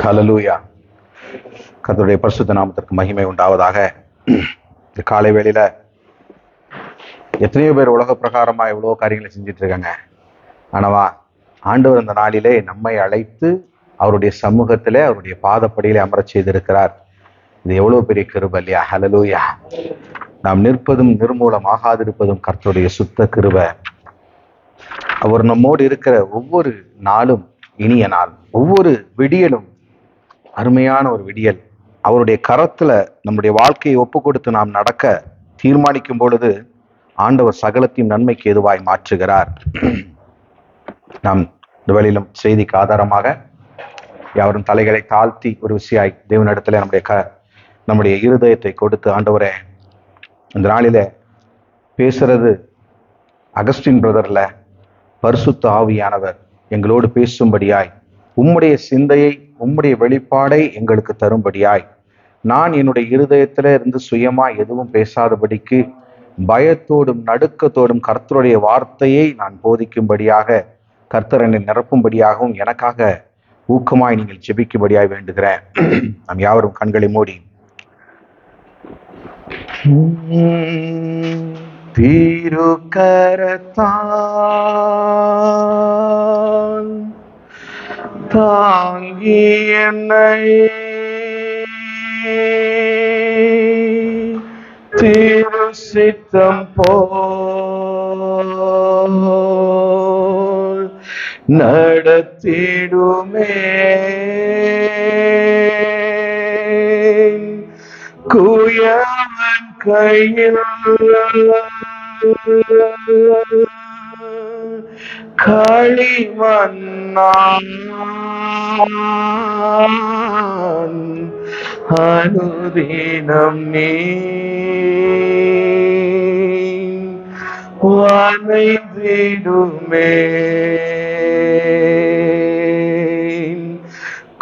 ஹல்லேலூயா. கர்த்தருடைய பரிசுத்த நாமத்திற்கு மகிமை உண்டாவதாக. இந்த காலை வேளையில எத்தனையோ பேர் உலக பிரகாரமா எவ்வளோ காரியங்களை செஞ்சுட்டு இருக்காங்க. ஆனவா ஆண்டவர் இந்த நாளிலே நம்மை அழைத்து அவருடைய சமூகத்திலே அவருடைய பாதப்படியிலே அமரச் செய்திருக்கிறார். இது எவ்வளவு பெரிய கிருபை இல்லையா? ஹல்லேலூயா. நாம் நிற்பதும் நிர்மூலம் ஆகாதிருப்பதும் கர்த்தருடைய சுத்த கிருபை. அவர் நம்மோடு இருக்கிற ஒவ்வொரு நாளும் இனிய நாள், ஒவ்வொரு விடியலும் அருமையான ஒரு விடியல். அவருடைய கரத்துல நம்முடைய வாழ்க்கையை ஒப்பு கொடுத்து நாம் நடக்க தீர்மானிக்கும் பொழுது ஆண்டவர் சகலத்தையும் நன்மைக்கு எதுவாய் மாற்றுகிறார். நாம் இந்த வேளையிலும் செய்திக்கு ஆதாரமாக யாவரும் தலைகளை தாழ்த்தி ஒரு விஷயாய் தேவனிடத்துல நம்முடைய இருதயத்தை கொடுத்து, ஆண்டவரே இந்த நாளில பேசுறது அகஸ்டின் பிரதர்ல, பரிசுத்த ஆவியானவர் எங்களோடு பேசும்படியாய், உம்முடைய சிந்தையை உம்முடைய வெளிப்பாடை எங்களுக்கு தரும்படியாய், நான் என்னுடைய இருதயத்தில இருந்து சுயமா எதுவும் பேசாதபடிக்கு பயத்தோடும் நடுக்கத்தோடும் கர்த்தருடைய வார்த்தையை நான் போதிக்கும்படியாக, கர்த்தர் என்னை நிரப்பும்படியாகவும் எனக்காக ஊக்கமாய் நீங்கள் ஜெபிக்கும்படியாய் வேண்டுகிறேன். நாம் யாவரும் கண்களை மூடி திருக்கரத்தான் தாங்கி என்னை திரு சித்தம் போல் நடத்திடுமே. குயவன் கையில் களிமண்ணான் அனுதினம் நீ வனைந்திடுமே.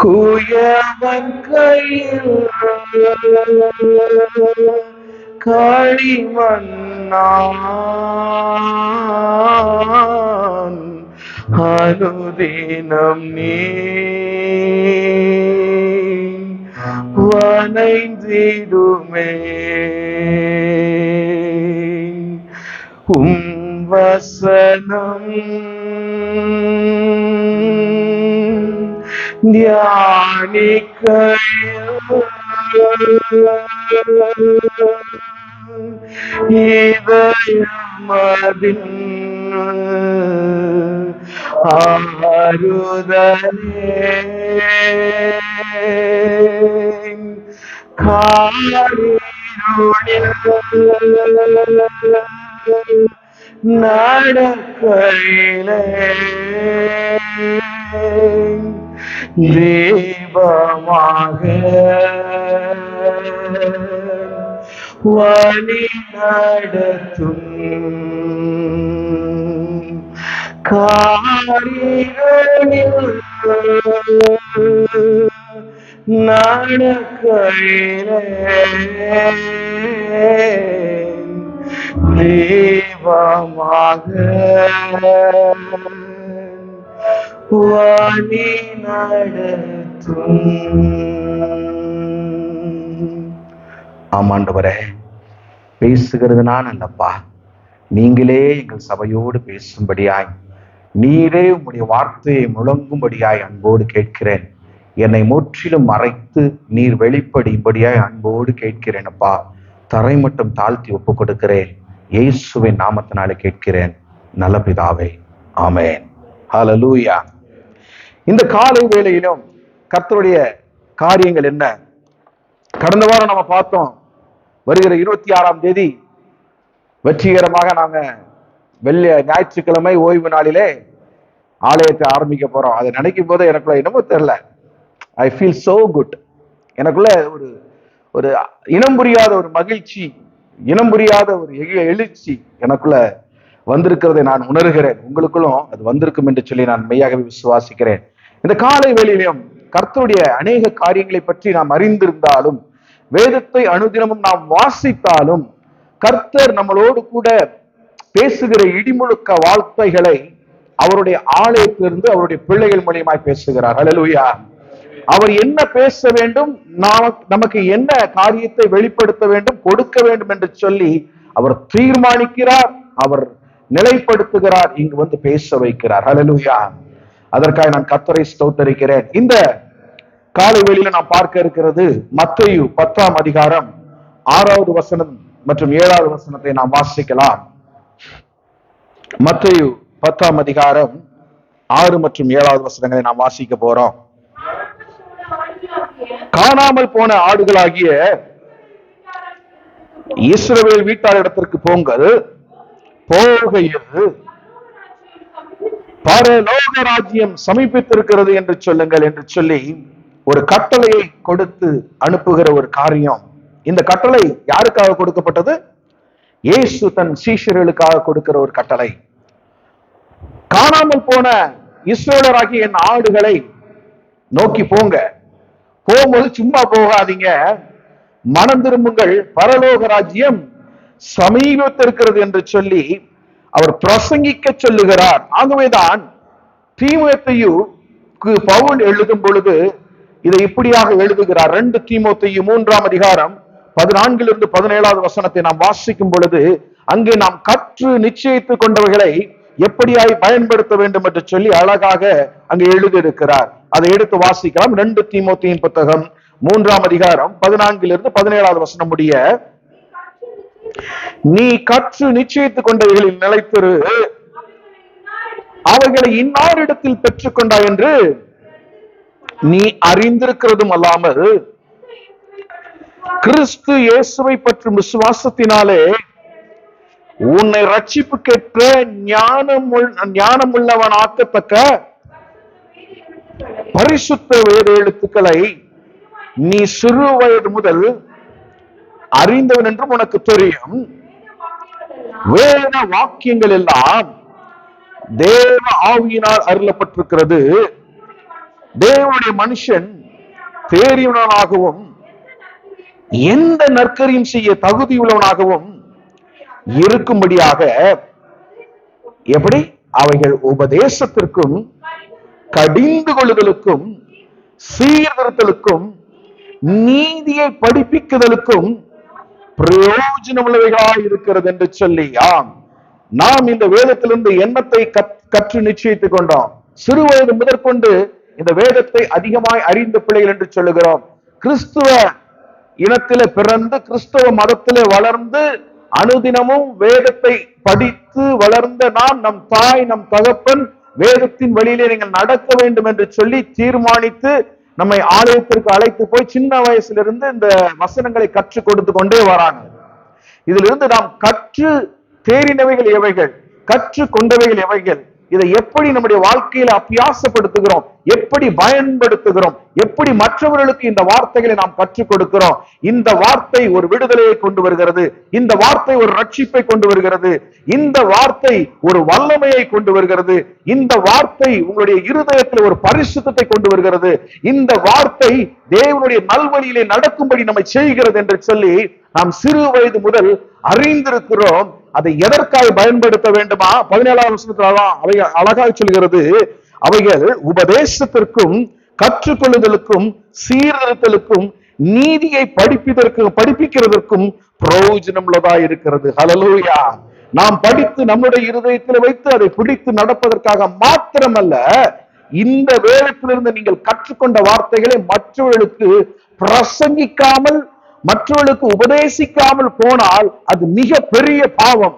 குயவன் கையில் களிமண்ணான் அனுதினம் நீ வனைந்திடுமே. வசனம் இதயமதின் ஆறுதலே காரிருளில் நடக்கையிலே தீபமாக வழி நடத்தும். காரிருளில் நடக்கையிலே தீபமாக வழி நடத்தும். ஆமாண்டவரே, பேசுகிறது நான் அல்லப்பா, நீங்களே எங்கள் சபையோடு பேசும்படியாய், நீரே உம்முடைய வார்த்தையை முழங்கும்படியாய் அன்போடு கேட்கிறேன். என்னை முற்றிலும் மறைத்து நீர் வெளிப்படும்படியாய் அன்போடு கேட்கிறேன் அப்பா. தரை மட்டும் தாழ்த்தி ஒப்பு கொடுக்கிறேன். இயேசுவின் நாமத்தினாலே கேட்கிறேன் நல்ல பிதாவே, ஆமென். ஹல்லேலூயா. இந்த காலை வேளையிலும் கர்த்தருடைய காரியங்கள் என்ன? கடந்த வாரம் நம்ம பார்த்தோம், வருகிற 26ஆம் தேதி வெற்றிகரமாக நாங்க ஞாயிற்றுக்கிழமை ஓய்வு நாளிலே ஆலயத்தை ஆரம்பிக்க போறோம். அதை நினைக்கும் போது எனக்குள்ள என்னமோ தெரியல, ஐ ஃபீல் சோ குட். எனக்குள்ள ஒரு ஒரு இனம் புரியாத ஒரு மகிழ்ச்சி, இனம் புரியாத ஒரு எழுச்சி எனக்குள்ள வந்திருக்கிறதை நான் உணர்கிறேன். உங்களுக்குள்ளும் அது வந்திருக்கும் என்று சொல்லி நான் மெய்யாகவே விசுவாசிக்கிறேன். இந்த காலை வேளையிலும் கர்த்தருடைய அநேக காரியங்களை பற்றி நாம் அறிந்திருந்தாலும், வேதத்தை அனுதினமும் நாம் வாசித்தாலும், கர்த்தர் நம்மளோடு கூட பேசுகிற இடிமுழுக்க வார்த்தைகளை அவருடைய ஆலயத்திலிருந்து அவருடைய பிள்ளைகள் மூலியமாய் பேசுகிறார். ஹல்லேலூயா. அவர் என்ன பேச வேண்டும், நமக்கு என்ன காரியத்தை வெளிப்படுத்த வேண்டும், கொடுக்க வேண்டும் என்று சொல்லி அவர் தீர்மானிக்கிறார், அவர் நிலைப்படுத்துகிறார், இங்கு வந்து பேச வைக்கிறார். ஹல்லேலூயா. அதற்காக நான் கர்த்தரை ஸ்தோத்தரிக்கிறேன். இந்த காலை வேளையில நாம் பார்க்க இருக்கிறது மத்தேயு 10ஆம் அதிகாரம் 6வது வசனம் மற்றும் 7வது வசனத்தை நாம் வாசிக்கலாம். மத்தேயு 10ஆம் அதிகாரம் 6 மற்றும் 7வது வசனங்களை நாம் வாசிக்க போறோம். காணாமல் போன ஆடுகளாகிய இஸ்ரவேல் வீட்டாரிடத்திற்கு போங்கள், போகையில் பரலோக ராஜ்யம் சமீபித்திருக்கிறது என்று சொல்லுங்கள் என்று சொல்லி ஒரு கட்டளையை கொடுத்து அனுப்புகிற ஒரு காரியம். இந்த கட்டளை யாருக்காக கொடுக்கப்பட்டது? இயேசு தன் சீஷர்களுக்காக கொடுக்கிற ஒரு கட்டளை. காணாமல் போன இஸ்ரவேலராகிய என் ஆடுகளை நோக்கி போங்க, போகும்போது சும்மா போகாதீங்க, மனம் திரும்புங்கள், பரலோக ராஜ்யம் சமீபத்திருக்கிறது என்று சொல்லி அவர் பிரசங்கிக்க சொல்லுகிறார். ஆகவேதான் தீமோத்தேயு பவுல் எழுதும் பொழுது இதை இப்படியாக எழுதுகிறார். 2 தீமோத்தேயு 3ஆம் அதிகாரம் 14 17வது வசனத்தை நாம் வாசிக்கும் பொழுது அங்கே நாம் கற்று நிச்சயித்துக் கொண்டவைகளை எப்படியாய் பயன்படுத்த வேண்டும் என்று சொல்லி அழகாக அங்கே எழுதியிருக்கிறார். அதை எடுத்து வாசிக்கலாம். 2 தீமோத்தேயின் புத்தகம் 3ஆம் அதிகாரம் 14 17வது வசனம் முடிய, நீ கற்று நிச்சயித்துக் கொண்டவைகளில் நிலைத்திரு, அவைகளை இன்னாரிடத்தில் பெற்றுக்கொண்டாய் என்று நீ அறிந்திருக்கிறதும் அல்லாமல் கிறிஸ்து இயேசுவை பற்றும் விசுவாசத்தினாலே உன்னை ரட்சிப்புக்கேற்ற ஞானமுள்ளவனாக்கத்தக்க பரிசுத்த வேத எழுத்துக்களை நீ சிறு வயது முதல் அறிந்தவன் என்றும் உனக்கு தெரியும். வேத வாக்கியங்கள் எல்லாம் தேவ ஆவியினால் அருளப்பட்டிருக்கிறது. தேவனுடைய மனுஷன் தேறியவனாகவும் எந்த நற்கரியும் செய்ய தகுதியுள்ளவனாகவும் இருக்கும்படியாக எப்படி அவைகள் உபதேசத்திற்கும் கடிந்து கொள்ளுதலுக்கும் சீர்திருத்தலுக்கும் நீதியை படிப்பிக்குதலுக்கும் பிரயோஜனமுள்ளவைகளாய் இருக்கிறது என்று சொல்லி, ஆம், நாம் இந்த வேதத்திலிருந்து எண்ணத்தை கற்று நிச்சயித்துக் கொண்டோம். சிறு வயது முதற்கொண்டு இந்த வேதத்தை அதிகமாய் அறிந்த பிள்ளைகள் என்று சொல்லுகிறோம். கிறிஸ்துவ இனத்திலே பிறந்து கிறிஸ்தவ மதத்திலே வளர்ந்து அனுதினமும் வேதத்தை படித்து வளர்ந்த நாம், நம் தாய் நம் தகப்பன் வேதத்தின் வழியிலே நீங்கள் நடக்க வேண்டும் என்று சொல்லி தீர்மானித்து நம்மை ஆலயத்திற்கு அழைத்து போய் சின்ன வயசிலிருந்து இந்த வசனங்களை கற்றுக் கொடுத்து கொண்டே வராங்க. இதிலிருந்து நாம் கற்று தேறினவைகள் எவைகள், கற்று கொண்டவைகள் எவைகள், இதை எப்படி நம்முடைய வாழ்க்கையில அபியாசப்படுத்துகிறோம், எப்படி பயன்படுத்துகிறோம், எப்படி மற்றவர்களுக்கு இந்த வார்த்தைகளை நாம் கற்றுக் கொடுக்கிறோம். இந்த வார்த்தை ஒரு விடுதலையை கொண்டு வருகிறது, இந்த வார்த்தை ஒரு ரட்சிப்பை கொண்டு வருகிறது, இந்த வார்த்தை ஒரு வல்லமையை கொண்டு வருகிறது, இந்த வார்த்தை உங்களுடைய இருதயத்தில் ஒரு பரிசுத்தத்தை கொண்டு வருகிறது, இந்த வார்த்தை தேவனுடைய நல்வழியிலே நடக்கும்படி நம்மை செய்கிறது என்று சொல்லி நாம் சிறு வயது முதல் அறிந்திருக்கிறோம். அதை எதற்காக பயன்படுத்த வேண்டுமா? 17ஆம் வசனத்தில் அழகாக சொல்கிறது, அவைகள் உபதேசத்திற்கும் கற்றுக்கொள்ளுதலுக்கும் சீர்திருத்தலுக்கும் நீதியை படிப்பிக்கிறதற்கும் பிரயோஜனம் உள்ளதா இருக்கிறது. ஹல்லேலூயா. நாம் படித்து நம்முடைய இருதயத்தில் வைத்து அதை பிடித்து நடப்பதற்காக மாத்திரமல்ல, இந்த வேதத்திலிருந்து நீங்கள் கற்றுக்கொண்ட வார்த்தைகளை மற்றவர்களுக்கு பிரசங்கிக்காமல், மற்றவர்களுக்கு உபதேசிக்காமல் போனால் அது மிக பெரிய பாவம்.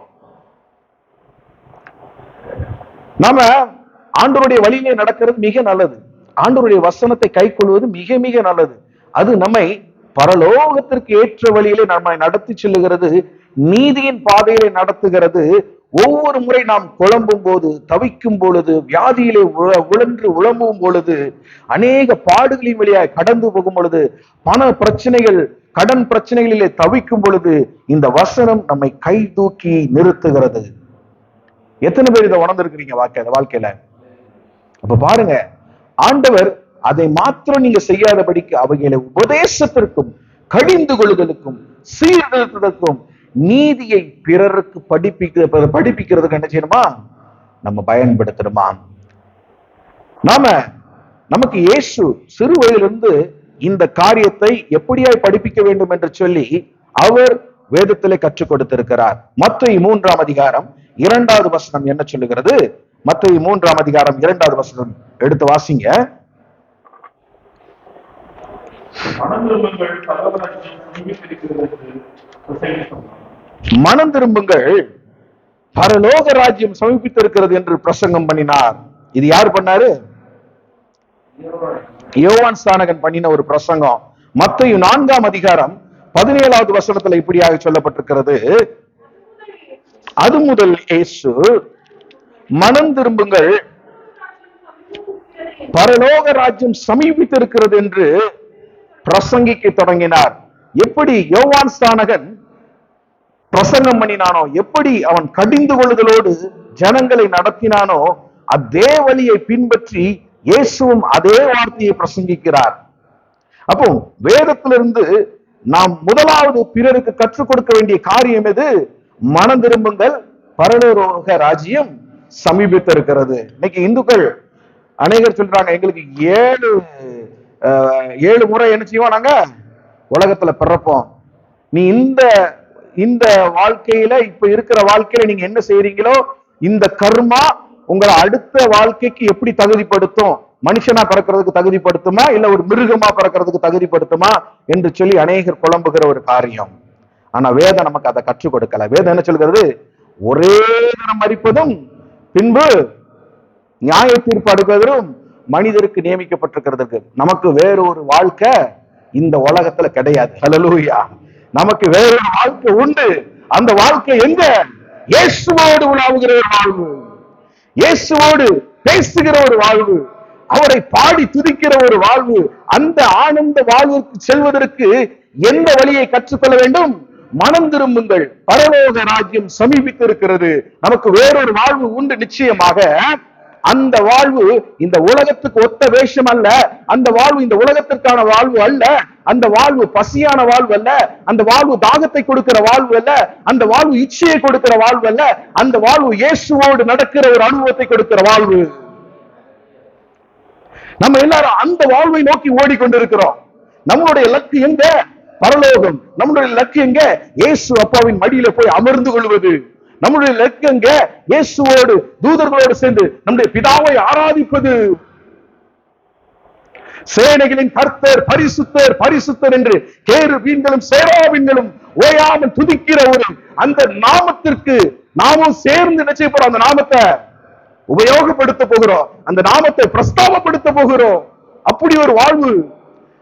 நாம ஆண்டவருடைய வழியிலே நடக்கிறது மிக நல்லது, ஆண்டவருடைய வசனத்தை கை கொள்வது மிக மிக நல்லது. அது நம்மை பரலோகத்திற்கு ஏற்ற வழியிலே நம்மை நடத்தி செல்லுகிறது, நீதியின் பாதையிலே நடத்துகிறது. ஒவ்வொரு முறை நாம் குழம்பும் போது, தவிக்கும் பொழுது, வியாதியிலே உழம்பும் பொழுது, அநேக பாடுகளின் வழியாக கடந்து போகும் பொழுது, பண பிரச்சனைகள் கடன் பிரச்சனைகளிலே தவிக்கும் பொழுது இந்த வசனம் நம்மை கை தூக்கி நிறுத்துகிறது. எத்தனை பேர் இதை உணர்ந்திருக்கிறீங்க வாழ்க்கையில? அப்ப பாருங்க, ஆண்டவர் அதை மாத்திரம் நீங்க செய்யாதபடிக்கு அவைகளை உபதேசத்திற்கும் கடிந்து கொள்ளுதலுக்கும் சீர்திருத்தத்திற்கும் நீதியை பிறருக்கு படிப்பிக்கிறதுக்கு என்ன செய்யணுமா? நம்ம பயன்படுத்தணுமா? நாம நமக்கு இயேசு சிறு வயதிலிருந்து இந்த காரியத்தை எப்படியாய் படிப்பிக்க வேண்டும் என்று சொல்லி அவர் வேதத்திலே கற்றுக் கொடுத்திருக்கிறார். மத்தேயு 3ஆம் அதிகாரம் 2வது வசனம் என்ன சொல்லுகிறது? மத்தேயு 3ஆம் அதிகாரம் 2வது வசனம் எடுத்து வாசிங்க. மனம் திரும்புங்கள், பரலோக ராஜ்யம் சமீபித்திருக்கிறது என்று பிரசங்கம் பண்ணினார். இது யார் பண்ணாரு? யோவான் ஸ்நானகன் பண்ணின ஒரு பிரசங்கம். மத்தேயு 4ஆம் அதிகாரம் 17வது வசனத்துல இப்படியாக சொல்லப்பட்டிருக்கிறது. அது முதல் இயேசு மனம் திரும்புங்கள், பரலோக ராஜ்யம் சமீபித்திருக்கிறது என்று பிரசங்கிக்க தொடங்கினார். எப்படி யோவான் ஸ்நானகன் பிரசங்கம் பண்ணினானோ, எப்படி அவன் கடிந்து கொள்ளுதலோடு ஜனங்களை நடத்தினானோ, அதே வழியை பின்பற்றி இயேசுவும் அதே வார்த்தையை பிரசங்கிக்கிறார். அப்போ வேதத்திலிருந்து நாம் முதலாவது பிறருக்கு கற்றுக் கொடுக்க வேண்டிய காரியம் எது? மனம் திரும்புங்கள், பரலோக ராஜ்யம் சமீபித்திருக்கிறது. இன்னைக்கு இந்துக்கள் அநேகர் சொல்றாங்க, எங்களுக்கு ஏழு முறை என்ன செய்வோம், நாங்க உலகத்துல பிறப்போம். நீ இந்த வாழ்க்கையில, இப்ப இருக்கிற வாழ்க்கையில நீங்க என்ன செய்யறீங்களோ, இந்த கர்மா உங்களை அடுத்த வாழ்க்கைக்கு எப்படி தகுதிப்படுத்தும்? மனுஷனா பிறக்கிறதுக்கு தகுதிப்படுத்துமா, இல்ல ஒரு மிருகமா பிறக்கிறதுக்கு தகுதிப்படுத்துமா என்று சொல்லி அநேகர் குழம்புகிற ஒரு காரியம். ஆனா வேதம் நமக்கு அதை கற்றுக் கொடுக்கல. வேதம் என்ன சொல்கிறது? ஒரே தினம் மரிப்பதும் பின்பு நியாய தீர்ப்பு அடுப்பதும் மனிதருக்கு நியமிக்கப்பட்டிருக்கிறதுக்கு. நமக்கு வேறொரு வாழ்க்கை இந்த உலகத்துல கிடையாது. ஹல்லேலூயா. நமக்கு வேறொரு வாழ்க்கை உண்டு. அந்த வாழ்க்கை எங்க? இயேசுவோடு உலாவுகிற ஒரு வாழ்வு, இயேசுவோடு பேசுகிற ஒரு வாழ்வு, அவரை பாடி துதிக்கிற ஒரு வாழ்வு. அந்த ஆனந்த வாழ்வுக்கு செல்வதற்கு எந்த வழியை கற்றுக்கொள்ள வேண்டும்? மனம் திரும்புங்கள், பரலோக ராஜ்யம் சமீபித்து இருக்கிறது. நமக்கு வேறொரு வாழ்வு உண்டு நிச்சயமாக. அந்த வாழ்வு இந்த உலகத்துக்கு ஒத்த வேஷம் அல்ல. அந்த வாழ்வு இந்த உலகத்திற்கான வாழ்வு அல்ல. அந்த வாழ்வு பசியான வாழ்வு அல்ல. அந்த வாழ்வு தாகத்தை கொடுக்கிற வாழ்வு அல்ல. அந்த வாழ்வு இச்சையை கொடுக்கிற வாழ்வு அல்ல. அந்த வாழ்வு இயேசுவோடு நடக்கிற ஒரு அனுபவத்தை கொடுக்கிற வாழ்வு. நம்ம எல்லாரும் அந்த வாழ்வை நோக்கி ஓடிக்கொண்டிருக்கிறோம். நம்மளுடைய இலக்கு எங்க? பரலோகம். நம்முடைய இலக்கு எங்க? இயேசு அப்பாவின் மடியில போய் அமர்ந்து கொள்வது. நம்முடைய இலக்கு எங்க? இயேசுவோடு தூதர்களோடு சேர்ந்து நம்முடைய பிதாவை ஆராதிப்பது. சேனைகளின் கர்த்தர் பரிசுத்தர் பரிசுத்தர் என்று கேருபீன்களும் சேராபீன்களும் ஓயாமல் துதிக்கிற ஒரு அந்த நாமத்திற்கு நாமும் சேர்ந்து என்ன செய்ய போறோம்? அந்த நாமத்தை உபயோகப்படுத்த போகிறோம். அந்த நாமத்தை பிரஸ்தாபப்படுத்த போகிறோம். அப்படி ஒரு வாழ்வு.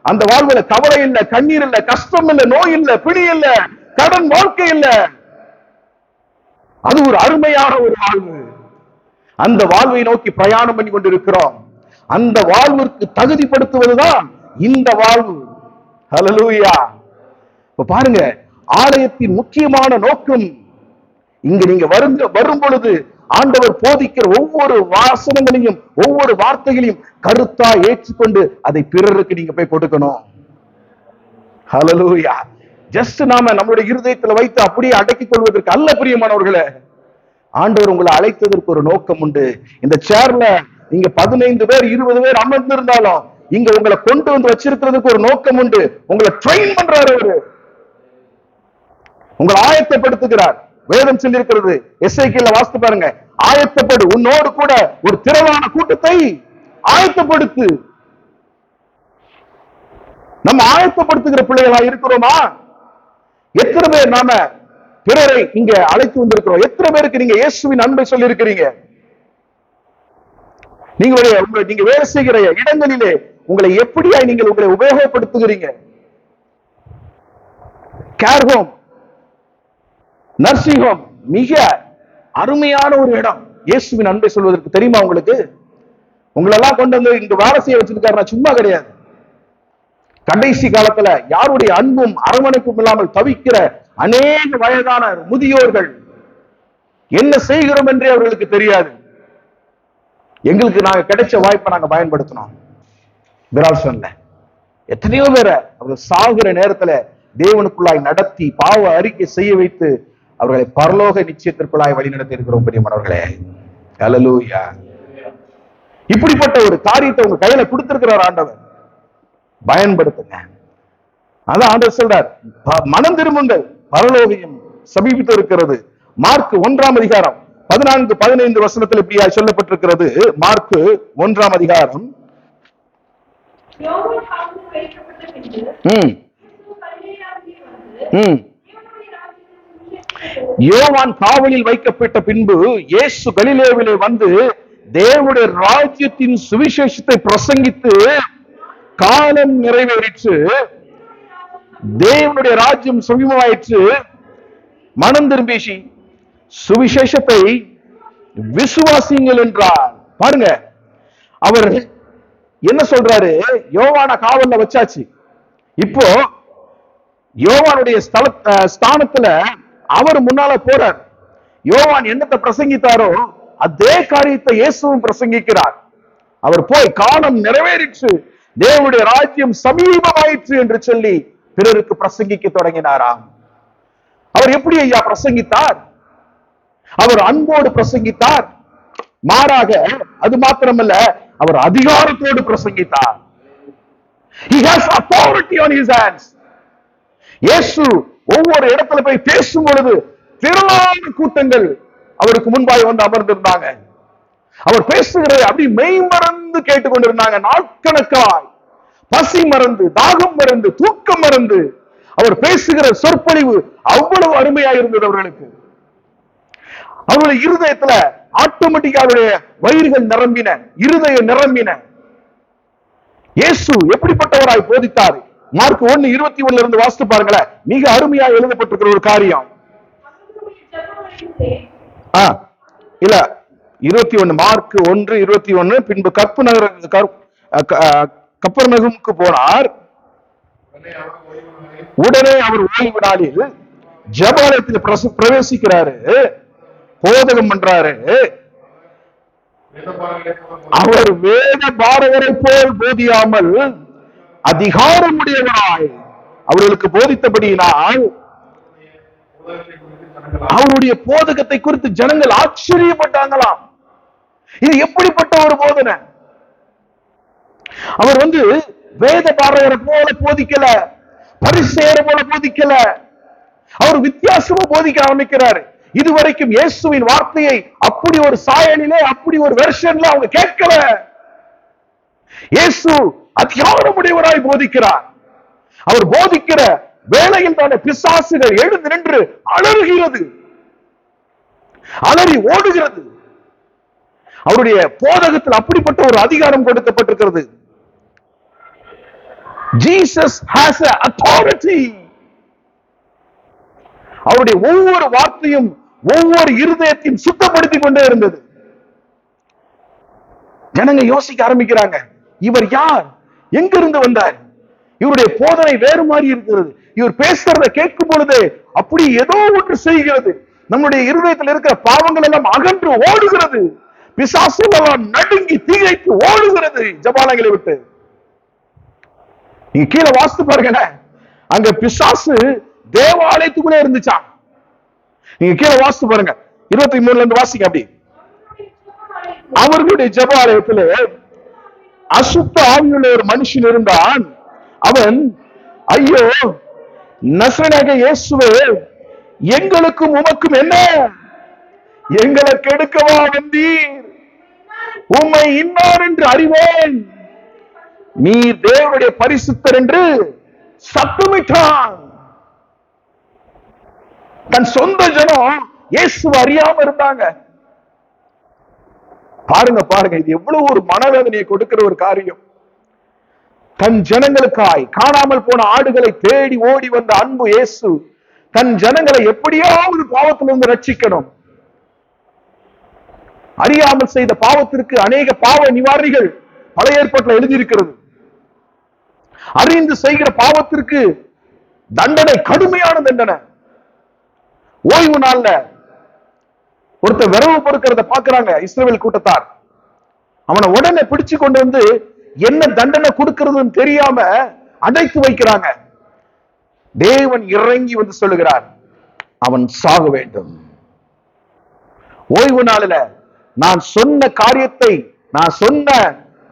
அந்த வாழ்வுல கவலை இல்ல, கண்ணீர் இல்ல, கஷ்டம் இல்ல, நோய் இல்ல, பிடி இல்ல, கடன் வாழ்க்கை இல்ல. அது ஒரு அருமையான ஒரு வாழ்வு. அந்த வாழ்வை நோக்கி பிரயாணம் பண்ணி கொண்டிருக்கிறோம். அந்த வாழ்விற்கு தகுதிப்படுத்துவதுதான் இந்த வாழ்வு. ஹல்லேலூயா. இப்ப பாருங்க, ஆலயத்தின் முக்கியமான நோக்கம், இங்க நீங்க வரும் பொழுது ஆண்டவர் போதிக்கிற ஒவ்வொரு வாசனங்களையும் ஒவ்வொரு வார்த்தைகளையும் கருத்தா ஏற்றுக்கொண்டு அதை பிறருக்கு நீங்க போய் கொடுக்கணும். ஹல்லேலூயா. ஜஸ்ட் நாம நம்மளுடைய இருதயத்துல வைத்து அப்படியே அடக்கிக் கொள்வதற்கு அல்ல பிரியமானவர்களே. ஆண்டவர் உங்களை அழைத்ததற்கு ஒரு நோக்கம் உண்டு. இந்த சேர்ல நீங்க 15 பேர் 20 பேர் அமர்ந்திருந்தாலும் இங்க உங்களை கொண்டு வந்து வச்சிருக்கிறதுக்கு ஒரு நோக்கம் உண்டு. உங்களை ட்ரெயின் பண்றாரு அவரு, உங்களை ஆயத்தப்படுத்துகிறார். வேதம் சொல்லியிருக்கிறது, எசேக்கியேல்ல வாசித்து பாருங்க, ஆயத்தப்படு, உன்னோடு கூட ஒரு திரளான கூட்டத்தை ஆயத்தப்படுத்து. நம்ம ஆயத்தப்படுத்துகிற பிள்ளைகளா இருக்கிறோமா? எத்தனை பேர் நாம பிறரை இங்க அழைத்து வந்திருக்கிறோம்? எத்தனை பேருக்கு நீங்க இயேசுவின் அன்பை சொல்லி இருக்கிறீங்க? நீங்க வேலை செய்கிற இடங்களிலே உங்களை எப்படியா நீங்கள் உங்களை உபயோகப்படுத்துகிறீங்க? கேர் ஹோம், நர்சிங் ஹோம் மிக அருமையான ஒரு இடம் இயேசுவின் அன்பை சொல்வதற்கு. தெரியுமா உங்களுக்கு? உங்களெல்லாம் கொண்டு வந்து இங்க வேலை செய்ய வச்சிருக்காருன்னா சும்மா கிடையாது. கடைசி காலத்துல யாருடைய அன்பும் அரவணைப்பும் இல்லாமல் தவிக்கிற அநேக வயதான முதியோர்கள் என்ன செய்கிறோம் என்றே அவர்களுக்கு தெரியாது. எங்களுக்கு நாங்க கிடைச்ச வாய்ப்பை நாங்க பயன்படுத்தினோம். பிரால்சன்ல எத்தனையோ பேரை அவர்கள் சாகுற நேரத்துல தேவனுக்குள்ளாய் நடத்தி பாவ அறிக்கை செய்ய வைத்து அவர்களை பரலோக நிச்சயத்திற்குள்ளாய் வழி நடத்தி இருக்கிறோம் பிரியமானவர்களே. ஹல்லேலூயா. இப்படிப்பட்ட ஒரு காரியத்தை உங்க கையில கொடுத்திருக்கிறார் ஆண்டவர், பயன்படுத்துங்க. அதான் ஆண்டவர் சொல்றார், மனம் திரும்புங்கள், பரலோகம் சமீபித்து இருக்கிறது. மார்க் 1ஆம் அதிகாரம் 14-15 வசனத்தில் இப்படியா சொல்லப்பட்டிருக்கிறது. மார்க் 1ஆம் அதிகாரம் யோவான் காவலில் வைக்கப்பட்ட பின்பு இயேசு கலிலேயாவிலே வந்து தேவனுடைய ராஜ்யத்தின் சுவிசேஷத்தை பிரசங்கித்து, காலம் நிறைவேறிற்று, தேவனுடைய ராஜ்யம் சமீபமாயிற்று, மனம் திரும்பி சுவிசேஷத்தை விசுவாசிங்கள் என்றார். பாருங்க, அவர் என்ன சொல்றாரு? யோவான காவல்ல வச்சாச்சு. இப்போ யோவானுடைய ஸ்தானத்துல அவர் முன்னால போறார். யோவான் என்னத்தை பிரசங்கித்தாரோ அதே காரியத்தை இயேசுவும் பிரசங்கிக்கிறார். அவர் போய் காலம் நிறைவேறிற்று, தேவனுடைய ராஜ்யம் சமீபமாயிற்று என்று சொல்லி பிறருக்கு பிரசங்கிக்க தொடங்கினாராம். அவர் எப்படி ஐயா பிரசங்கித்தார்? அவர் அன்போடு பிரசங்கித்தார். மாறாக அது மாத்திரமல்ல, அவர் அதிகாரத்தோடு பிரசங்கித்தார். He has authority on his hands. இயேசு ஒவ்வொரு இடத்துல போய் பேசும் பொழுது திரளான கூட்டங்கள் அவருக்கு முன்பாய் வந்து அமர்ந்திருந்தாங்க. அவர் பேசுகிறதை அப்படி மெய் மறந்து கேட்டுக்கொண்டிருந்தாங்க. நாட்கணக்காய் பசி மறந்து, தாகம் மறந்து, தூக்கம் மறந்து அவர் பேசுகிற சொற்பொழிவு அவ்வளவு அருமையாக இருந்தது அவர்களுக்கு. அவருடைய இருதயத்துல ஆட்டோமேட்டிக்கா அவருடைய வயிறுகள் நிரம்பின, இருதயம் நிரம்பின. இயேசு எப்படிப்பட்டவராய் போதித்தார்? மார்க் 1:21 இருந்து வாசித்து பாருங்களேன். மிக அருமையாக எழுதப்பட்டிருக்கிற ஒரு காரியம். இல்ல 21, மார்க் 1:21. பின்பு கப்பர்நகமுக்கு போனார். உடனே அவர் ஓய்வு நாளில் ஜெபாலயத்தில் பிரவேசிக்கிறாரு, போதகம் பண்றாரு. அவர் வேத பாரகரை போல் போதியாமல் அதிகாரம் உடையவராய் அவர்களுக்கு போதித்தபடியினால் அவருடைய போதகத்தை குறித்து ஜனங்கள் ஆச்சரியப்பட்டாங்களாம். இது எப்படிப்பட்ட ஒரு போதனை! அவர் வேத பாரகரை போல போதிக்கல, பரிசேயரை போல போதிக்கல, அவர் வித்தியாசமா போதிக்க ஆரம்பிக்கிறாரு. இதுவரைக்கும் இயேசுவின் வார்த்தையை அப்படி ஒரு சாயலிலே, அப்படி ஒரு வெர்ஷன்ல அவங்க கேட்கல. இயேசு அதிகாரமுடையவராய் போதிக்கிறார். அவர் போதிக்கிற வேளையில் தானே பிசாசுகள் எழுந்து நின்று அலறுகிறது, அலறி ஓடுகிறது. அவருடைய போதகத்தில் அப்படிப்பட்ட ஒரு அதிகாரம் கொடுக்கப்பட்டிருக்கிறது. Jesus has an authority. அவருடைய ஒவ்வொரு வார்த்தையும் ஒவ்வொரு இருதயத்தையும் சுத்தப்படுத்திக் கொண்டே இருந்தது. ஜனங்க யோசிக்க ஆரம்பிக்கிறாங்க, இவர் யார்? எங்கிருந்து வந்தார்? இவருடைய போதனை வேறு மாதிரி இருக்கிறது. இவர் பேசுறத கேட்கும் பொழுது அப்படி ஏதோ ஒன்று செய்கிறது. நம்முடைய இருதயத்தில் இருக்கிற பாவங்கள் எல்லாம் அகன்று ஓடுகிறது. பிசாசுகள் எல்லாம் நடுங்கி தீகைக்கு ஓடுகிறது ஜபாலங்களை விட்டு. நீங்க கீழே வாசித்து பாருங்க, அங்க பிசாசு தேவாலயத்துக்குள்ளே இருந்துச்சான். நீங்க கீழே வாசித்து பாருங்க, 23 இருந்து வாசிங்க. அப்படி அவர்களுடைய ஜபாலயத்திலே அசுத்த ஆவியுள்ள ஒரு மனுஷன் இருந்தான். அவன், ஐயோ நசரேயனாகிய இயேசுவே, எங்களுக்கும் உமக்கும் என்ன? எங்களை கெடுக்கவா வந்தீர்? உம்மை இன்னார் என்று அறிவேன், நீர் தேவனுடைய பரிசுத்தர் என்று சத்தமிட்டான். தன் சொந்த ஜனம் இயேசு அறியாம இருந்தாங்க. பாருங்க பாருங்க, இது எவ்வளவு ஒரு மனவேதனையை கொடுக்கிற ஒரு காரியம். தன் ஜனங்களுக்காய் காணாமல் போன ஆடுகளை தேடி ஓடி வந்த அன்பு இயேசு தன் ஜனங்களை எப்படியாவது பாவத்திலிருந்து ரட்சிக்கணும். அறியாமல் செய்த பாவத்திற்கு அநேக பாவ நிவாரணிகள் பழைய ஏற்பாட்டில் எழுதியிருக்கிறது. அறிந்து செய்கிற பாவத்திற்கு தண்டனை, கடுமையான தண்டனை. ஓய்வு நாள்ல ஒருத்தர் விரவு பொறுக்கிறத பாக்குறாங்க இஸ்ரவேல் கூட்டத்தார். அவனை உடனே பிடிச்சு கொண்டு வந்து என்ன தண்டனை கொடுக்கிறதுன்னு தெரியாம அடைத்து வைக்கிறாங்க. தேவன் இறங்கி வந்து சொல்லுகிறார், அவன் சாக வேண்டும். ஓய்வு நாளில நான் சொன்ன காரியத்தை நான் சொன்ன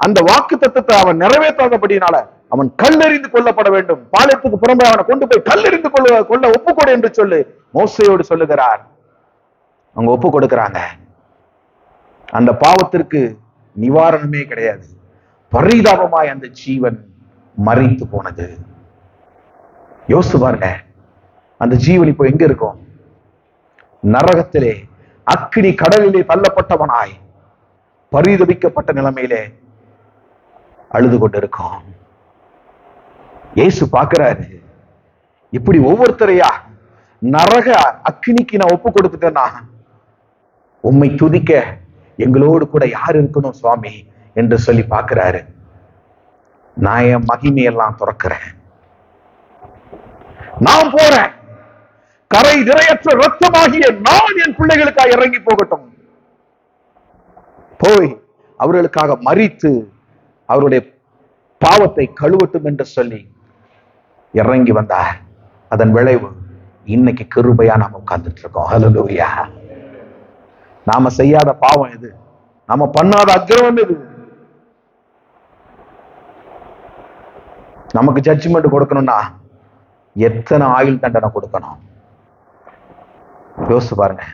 அந்த வாக்கு தத்துவத்தை அவன் நிறைவேற்றாதபடினால அவன் கல்லெறிந்து கொல்லப்பட வேண்டும். பாளையத்துக்கு புறம்பே அவனை கொண்டு போய் கல்லெறிந்து கொள்ள ஒப்புக்கொடு என்று சொல்லு மோசையோடு சொல்லுகிறார். அவங்க ஒப்பு கொடுக்கிறாங்க. அந்த பாவத்திற்கு நிவாரணமே கிடையாது. பரிதாபமாய் அந்த ஜீவன் மரித்து போனது. யோசிச்சு பாருங்க, அந்த ஜீவன் இப்போ எங்க இருக்கும்? நரகத்திலே அக்கினி கடலிலே தள்ளப்பட்டவனாய் பரிதபிக்கப்பட்ட நிலைமையிலே அழுது கொண்டிருக்கும். இயேசு பார்க்கிறாரு, இப்படி ஒவ்வொருத்தரையா நரக அக்கினிக்கு நான் ஒப்பு கொடுத்துட்டேன்னா உம்மை துதிக்க எங்களோடு கூட யார் இருக்கணும் சுவாமி என்று சொல்லி பார்க்கிறாரு. நான் என் மகிமையெல்லாம் துறக்கிறேன், நான் போறேன், கரை நிறையற்ற ரத்தமாகிய நான் என் பிள்ளைகளுக்காக இறங்கி போகட்டும், போய் அவர்களுக்காக மரித்து அவருடைய பாவத்தை கழுவட்டும் என்று சொல்லி இறங்கி வந்தார். அதன் விளைவு இன்னைக்கு கிருபையா நாம உட்கார்ந்துட்டு இருக்கோம். ஹல்லேலூயா. நாம செய்யாத பாவம் இது, நாம பண்ணாத அக்கிரமம் இது. நமக்கு ஜட்ஜ்மெண்ட் கொடுக்கணும்னா எத்தனை ஆயுள் தண்டனை கொடுக்கணும் யோசிச்சு பாருங்க.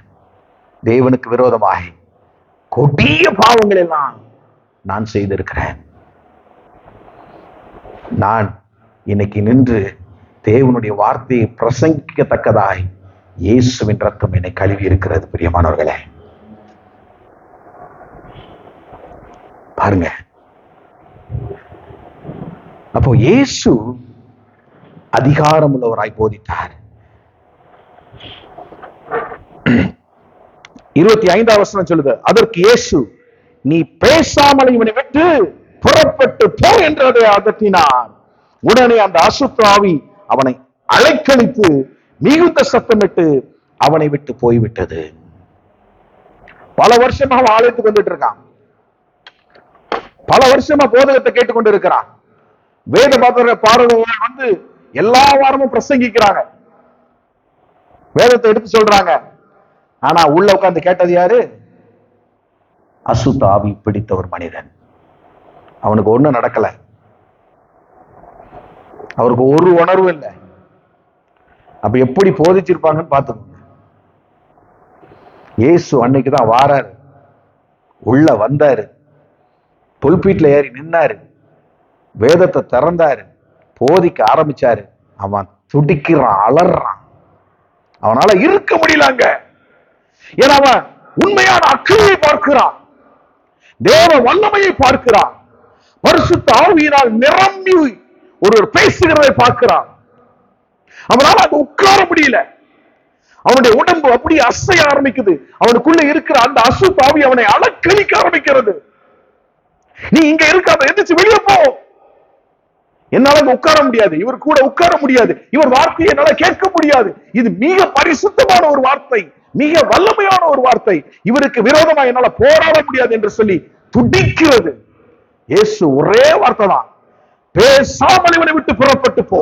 தேவனுக்கு விரோதமாக கொடிய பாவங்கள் எல்லாம் நான் செய்திருக்கிறேன். நான் இன்னைக்கு நின்று தேவனுடைய வார்த்தையை பிரசங்கிக்கத்தக்கதாய் இயேசுவின் ரத்தம் என்னை கழுவி இருக்கிறது. பிரியமானவர்களே பாருங்க, அப்போ இயேசு அதிகாரம் உள்ளவராய் போதித்தார். 25வது வசனம் சொல்லுது, அதற்கு இயேசு, நீ பேசாமல் இவனை விட்டு புறப்பட்டு போ என்று அதை அதட்டினார். உடனே அந்த அசுத்த ஆவி அவனை அலைக்கழித்து மிகுந்த சத்தமிட்டு அவனை விட்டு போய்விட்டது. பல வருஷமா அவன் ஆலயத்துக்கு வந்துட்டு இருக்கான், பல வருஷமா போதகத்தை கேட்டுக்கொண்டு இருக்கிறான். வேத பாரதங்கள் வந்து எல்லா வாரமும் பிரசங்கிக்கிறாங்க, வேதத்தை எடுத்து சொல்றாங்க. ஆனா உள்ள உட்கார்ந்து கேட்டது யாரு? அசுத்த ஆவி பிடித்த ஒரு மனிதன். அவனுக்கு ஒண்ணும் நடக்கல, அவருக்கு ஒரு உணர்வு இல்லை. அப்ப எப்படி போதிச்சிருப்பாங்கன்னு பார்த்துக்கோங்க. இயேசு அன்னைக்குதான் வாராரு, உள்ள வந்தாரு, புல்பீட்ல ஏறி நின்னாரு, வேதத்தை திறந்தாரு, போதிக்க ஆரம்பிச்சாரு. அவன் துடிக்கிறான், அலறான், அவனால இருக்க முடியலங்க. ஏன்னா அவன் உண்மையான அக்கினியை பார்க்கிறான், தேவ வல்லமையை பார்க்கிறான், பரிசுத்த ஆவியினால் நிரம்பி ஒருவர் பேசுகிறதை பார்க்கிறான். அவனால அங்க உட்கார முடியல, அவனுடைய உடம்பு அப்படி அசைய ஆரம்பிக்குது. அவனுக்குள்ள இருக்கிற அந்த அசுத்த ஆவி அவனை அலக்களிக்க ஆரம்பிக்கிறது. நீ இங்க இருக்காத, எந்திரிச்சு வெளியே போ, என்னால உட்கார முடியாது, இவர் கூட உட்கார முடியாது, இவர் வார்த்தையை என்னால கேட்க முடியாது, இது மிக பரிசுத்தமான ஒரு வார்த்தை, மிக வல்லமையான ஒரு வார்த்தை, இவருக்கு விரோதமா என்னால போராட முடியாது என்று சொல்லி துடிக்கிறது. இயேசு ஒரே வார்த்தை தான், பேசாமல் இவனை விட்டு புறப்பட்டு போ.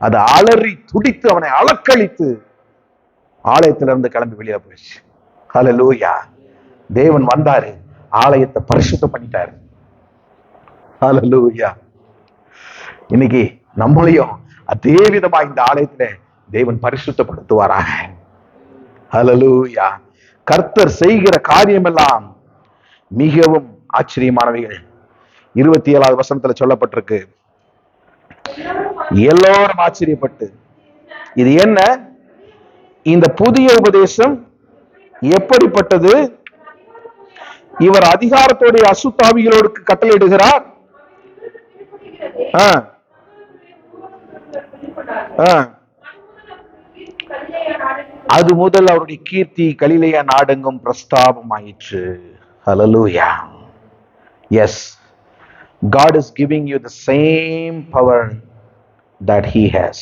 அது அலறி துடித்து அவனை அலக்களித்து ஆலயத்திலிருந்து கிளம்பி வெளியே போயிடுச்சு. ஹல்லேலூயா. தேவன் வந்தாரு, ஆலயத்தை பரிசுத்தம் பண்ணிட்டாரு. ஹல்லேலூயா. இன்னைக்கு நம்மளையும் அதே விதமா இந்த ஆலயத்துல தேவன் பரிசுத்தப்படுத்துவாராக. ஹல்லேலூயா. கர்த்தர் செய்கிற காரியம் எல்லாம் மிகவும் ஆச்சரியமானவைகள். 27வது வசனத்துல சொல்லப்பட்டிருக்கு, எல்லோரும் ஆச்சரியப்பட்டு, இது என்ன, இந்த புதிய உபதேசம் எப்படிப்பட்டது, இவர் அதிகாரத்தோடைய அசுத்தாவிகளோடு கட்டளையிடுகிறார். அது முதல் அவருடைய கீர்த்தி கலிலேயா நாடெங்கும் பிரஸ்தாபம் ஆயிற்று. ஹல்லேலூயா. Yes, God is giving you the same power that he has.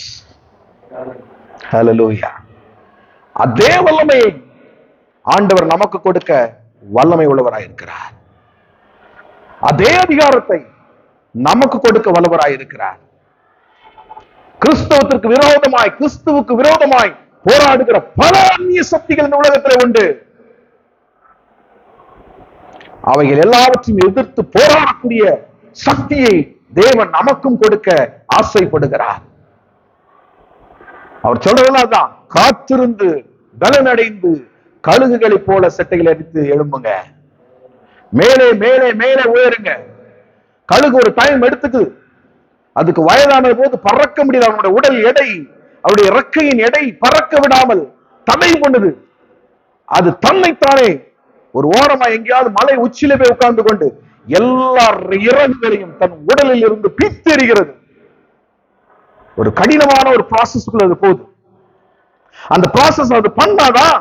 Hallelujah. அதே வல்லமையை ஆண்டவர் நமக்கு கொடுக்க வல்லமை உள்ளவராய் இருக்கிறார். அதே அதிகாரத்தை நமக்கு கொடுக்க வல்லவராய் இருக்கிறார். கிறிஸ்துவுக்கு விரோதமாய் போராடுகிற பல அந்நிய சக்திகள் இந்த உலகத்தில் உண்டு. அவைகள் எல்லாவற்றையும் எதிர்த்து போராடக்கூடிய சக்தியை தேவன் நமக்கும் கொடுக்க ஆசைப்படுகிறார். அவர் சொல்றதெல்லாம் தான், காத்திருந்து பலனடைந்து கழுகுகளை போல செட்டைகளை அடித்து எழும்புங்க, மேலே மேலே மேலே உயருங்க. கழுகு ஒரு டைம் எடுத்துக்குது, அதுக்கு வயதான போது பறக்க முடியல, அவனுடைய உடல் எடை, அவருடைய இறக்கையின் எடை பறக்க விடாமல் தடை பண்ணுது. அது தன்னைத்தானே ஒரு ஓரமா எங்கேயாவது மலை உச்சியில போய் உட்கார்ந்து கொண்டு எல்லா இறகுகளையும் தன் உடலில் இருந்து பிரித்தெறிகிறது. ஒரு கடினமான ஒரு ப்ராசஸ்க்குள்ள அது போகுது. அந்த ப்ராசஸ் அது பண்ணாதான்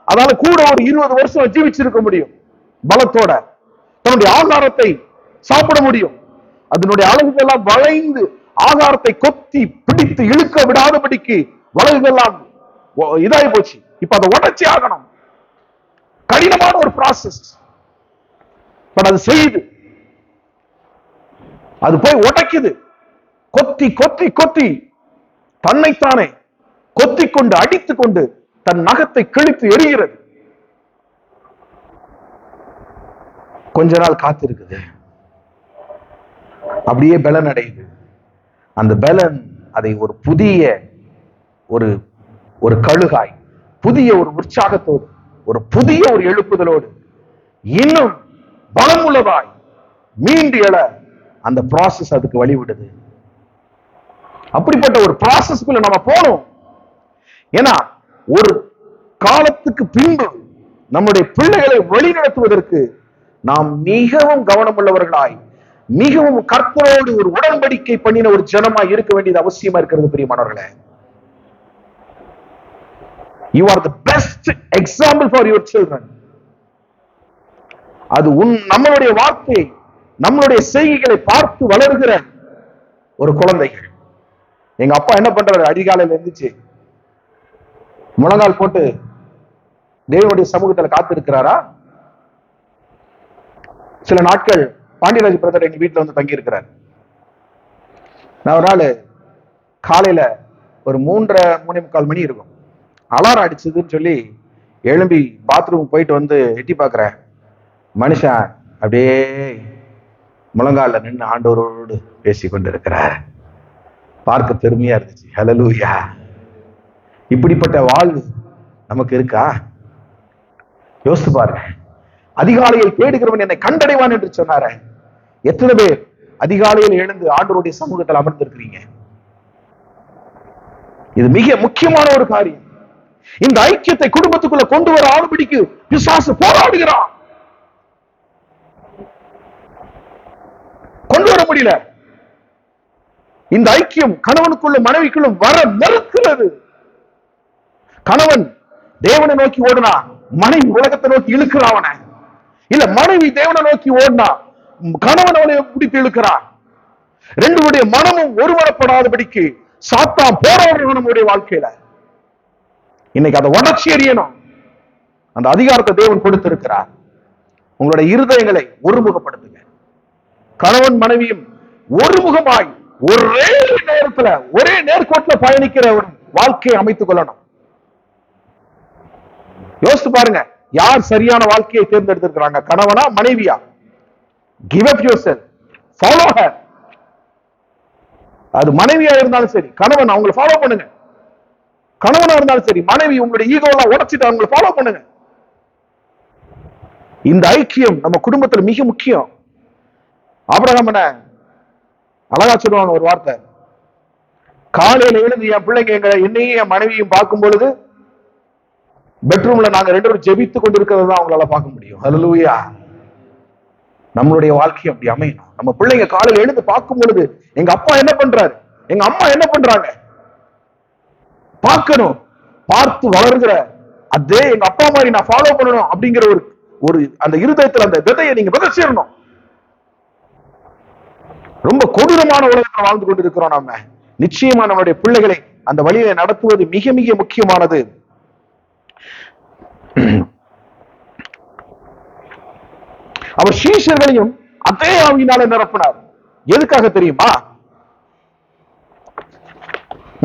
அதால கூட ஒரு 20 வருஷம் ஜீவிச்சிருக்க முடியும், பலத்தோட தன்னுடைய ஆகாரத்தை சாப்பிட முடியும். அதனுடைய அழகுகள்லாம் வளைந்து ஆகாரத்தை கொத்தி பிடித்து இழுக்க விடாதபடிக்கு வளைவுகள்லாம் இதாகி போச்சு. இப்ப அதை உடைச்சி ஆகணும். கடினமான ஒரு ப்ராசஸ். பட் அது செய்யுது, அது போய் உடைக்குது. கொத்தி கொத்தி கொத்தி தன்னைத்தானே கொத்தி கொண்டு அடித்துக் கொண்டு தன் நகத்தை கிழித்து எரிகிறது. கொஞ்ச நாள் காத்திருக்குது, அப்படியே பலன் அடையுது. அந்த பலன் அதை ஒரு புதிய ஒரு ஒரு கழுகாய், புதிய ஒரு உற்சாகத்தோடு, ஒரு புதிய ஒரு எழுப்புதலோடு, இன்னும் பலமுள்ளதாய் மீண்டு எழ அந்த ப்ராசஸ் அதுக்கு வழிவிடுது. அப்படிப்பட்ட ஒரு ப்ராசஸ்க்குள்ள நம்ம போனோம். ஏன்னா ஒரு காலத்துக்கு பின்பு நம்முடைய பிள்ளைகளை வழிநடத்துவதற்கு நாம் மிகவும் கவனமுள்ளவர்களாய், மிகவும் கர்த்தரோடு ஒரு உடன்படிக்கை பண்ணின ஒரு ஜனமாய் இருக்க வேண்டியது அவசியமா இருக்கிறது. பிரியமானவர்களே, you are the best example for your children. அது நம்மளுடைய வார்த்தை, நம்மளுடைய செய்கைகளை பார்த்து வளர்கிற ஒரு குழந்தைகள். எங்க அப்பா என்ன பண்றாரு, அதிகாலையில இருந்துச்சு முழங்கால் போட்டு தேவனுடைய சமூகத்துல காத்து இருக்கிறாரா? சில நாட்கள் பாண்டியராஜ் பிரதர் எங்க வீட்டுல வந்து தங்கி இருக்கிறார். நான் ஒரு நாள் காலையில ஒரு 3:45 மணி இருக்கும், அலாரம் அடிச்சதுன்னு சொல்லி எழும்பி பாத்ரூம் போயிட்டு வந்து எட்டி பார்க்கிறேன். மனுஷன் அப்படியே முழங்கால நின்று ஆண்டவரோடு பேசி கொண்டிருக்கிறார். பார்க்க பெருமையா இருந்துச்சு. ஹல்லேலூயா! இப்படிப்பட்ட வாழ்வு நமக்கு இருக்கா? யோசித்து பாருங்க. அதிகாலையில் தேடுகிறவன் என்னை கண்டடைவான் என்று சொன்னார. எத்தனை பேர் அதிகாலையில் எழுந்து ஆண்டவருடைய சமூகத்தில் அமர்ந்திருக்கிறீங்க? இது மிக முக்கியமான ஒரு காரியம். இந்த ஐக்கியத்தை குடும்பத்துக்குள்ள கொண்டு வர ஆளுபடிக்கு பிசாசு போராடுகிறான். கொண்டு வர முடியல. இந்த ஐக்கியம் கணவனுக்குள்ள மனைவிக்குள்ளும் வர மறுக்கிறது. கணவன் தேவனை நோக்கி ஓடுனா மனைவி உலகத்தை நோக்கி இழுக்கிறான். இல்ல மனைவி தேவனை நோக்கி ஓடினா கணவன் அவனை பிடித்து இழுக்கிறான். ரெண்டுடைய மனமும் ஒருவரப்படாதபடிக்கு சாத்தான் போராடுறவன் நம்முடைய வாழ்க்கையில. இன்னைக்கு அதை உடச்சி எறியணும். அந்த அதிகாரத்தை தேவன் கொடுத்திருக்கிறார். உங்களுடைய இருதயங்களை ஒருமுகப்படுத்துங்க. கணவன் மனைவியும் ஒருமுகமாய் ஒரே நேரத்துல ஒரே நேர்கோட்டில் பயணிக்கிற ஒரு வாழ்க்கையை அமைத்துக் கொள்ளணும். யோசித்து பாருங்க, யார் சரியான வாழ்க்கையை தேர்ந்தெடுத்திருக்கிறாங்க? கணவனா மனைவியா? Give up yourself, follow her. அது மனைவியா இருந்தாலும் சரி, கணவன் அவங்களை ஃபாலோ பண்ணுங்க. கணவனா இருந்தாலும் சரி, மனைவி உங்களுடைய ஈகோலாம் உடைச்சிட்டு அவங்களை ஃபாலோ பண்ணுங்க. இந்த ஐக்கியம் நம்ம குடும்பத்தில் மிக முக்கியம். ஆபிரகாம் அழகா சொல்லுவாங்க ஒரு வார்த்தை, காலையில எழுந்து என் பிள்ளைங்க என்னையும் என் மனைவியும் பார்க்கும் பொழுது பெட்ரூம்ல நாங்க 2 பேரும் ஜெபித்து கொண்டிருக்கிறத அவங்களால பார்க்க முடியும். ஹல்லேலூயா! நம்மளுடைய வாழ்க்கை அப்படி அமையணும். நம்ம பிள்ளைங்க காலையில எழுந்து பார்க்கும் பொழுது எங்க அப்பா என்ன பண்றாரு, எங்க அம்மா என்ன பண்றாங்க பார்க்கணும். பார்த்து வளர்கிற அதே எங்க அப்பா மாதிரி நான் ஃபாலோ பண்ணணும் அப்படிங்கிற ஒரு அந்த இருதயத்துல அந்த விதையை நீங்க விதைச்சிடணும். ரொம்ப கொடூரமான உலகத்தில் வாழ்ந்து கொண்டிருக்கிறோம் நாம. நிச்சயமா நம்மளுடைய பிள்ளைகளை அந்த வழியை நடத்துவது மிக மிக முக்கியமானது. அவர் சீஷர்களையும் அதே ஆவியினால நிரப்பினார். எதுக்காக தெரியுமா?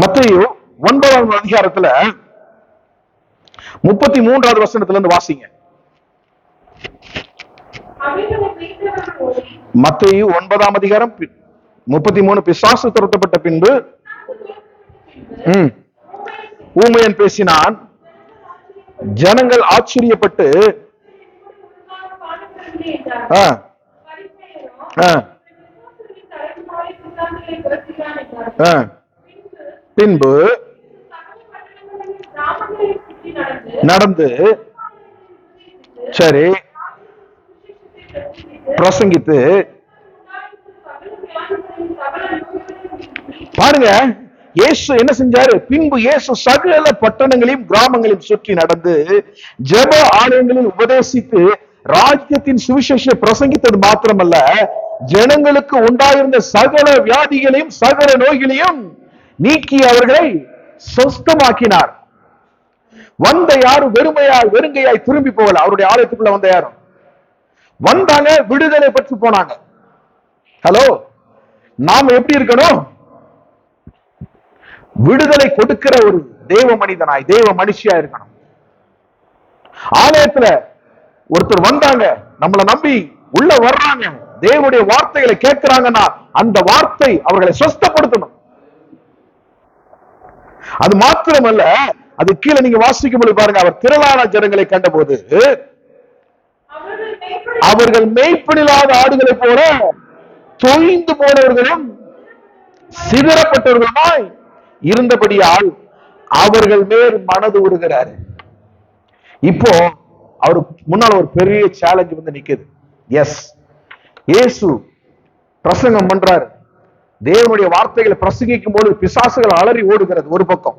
மத்தேயு 9ஆம் அதிகாரத்துல 33வது வசனத்துல இருந்து வாசிங்க. மத்தேயு 9ஆம் அதிகாரம் 33. பிசாசு துரத்தப்பட்ட பின்பு ஊமையன் பேசினான். ஜனங்கள் ஆச்சரியப்பட்டு பின்பு நடந்து சரி பிரசங்கித்து பாருங்க. இயேசு என்ன செஞ்சாரு? பின்பு இயேசு சகல பட்டணங்களையும் கிராமங்களையும் சுற்றி நடந்து ஜெப ஆலயங்களில் உபதேசித்து ராஜ்யத்தின் சுவிசேஷத்தை பிரசங்கித்தது மாத்திரமல்ல, ஜனங்களுக்கு உண்டாயிருந்த சகல வியாதிகளையும் சகல நோய்களையும் நீக்கி அவர்களை சொஸ்தமாக்கினார். வந்த யாரும் வெறுங்கையாய் திரும்பி போகல. அவருடைய ஆலயத்துக்குள்ள வந்த யாரும் வந்தாங்க, விடுதலை பெற்று போனாங்க. ஹலோ, நாம எப்படி இருக்கணும்? விடுதலை கொடுக்கிற ஒரு தேவ மனிதனாய் தேவ மனுஷியா இருக்கணும். ஆலயத்துல ஒருத்தர் வந்தாங்க, நம்மளை நம்பி உள்ள வர்றாங்க, தேவனுடைய வார்த்தைகளை கேட்கிறாங்கன்னா அந்த வார்த்தை அவர்களை சொஸ்தப்படுத்தணும். அது மாத்திரமல்ல, அது கீழே நீங்க வாசிக்கும் போது பாருங்க, அவர் திரளான ஜனங்களை கண்டபோது அவர்கள் மேய்ப்பனில்லாத ஆடுகளை போல தொய்ந்து போனவர்களும் சிதறப்பட்டவர்களுமாய் இருந்தபடியால் அவர்கள் மேல் மனது உருகிறாரு. இப்போ அவருக்கு முன்னால் ஒரு பெரிய சேலஞ்ச் வந்து நிக்குது. எஸ், இயேசு பிரசங்கம் பண்றாரு. தேவனுடைய வார்த்தைகளை பிரசங்கிக்கும் போது பிசாசுகள் அலறி ஓடுகிறது ஒரு பக்கம்,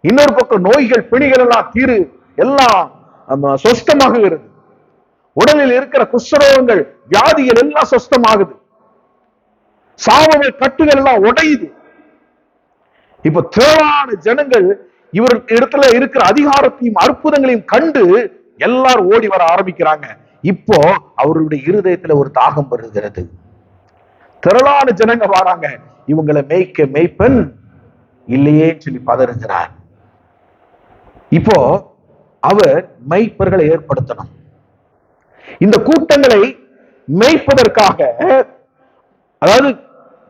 இன்னொரு பக்கம் நோய்கள் பிணிகள் எல்லாம் சொஸ்தமாகுகிறது. உடலில் இருக்கிற குஷ்டரோகங்கள் வியாதிகள் எல்லாம் சொஸ்தமாகுது. சாபங்கள் கட்டுகள் எல்லாம் உடையுது. இப்ப திரளான ஜனங்கள் இவர் இடத்துல இருக்கிற அதிகாரத்தையும் அற்புதங்களையும் கண்டு எல்லாரும் ஓடி வர ஆரம்பிக்கிறாங்க. இப்போ அவருடைய இருதயத்துல ஒரு தாகம் வருகிறது. திரளான ஜனங்க வராங்க, இவங்களை மேய்க்க மேய்ப்பன் இல்லையே சொல்லி பதறுகிறார். இப்போ அவர் மேய்ப்பர்களை ஏற்படுத்தணும். இந்த கூட்டங்களை மேய்ப்பதற்காக, அதாவது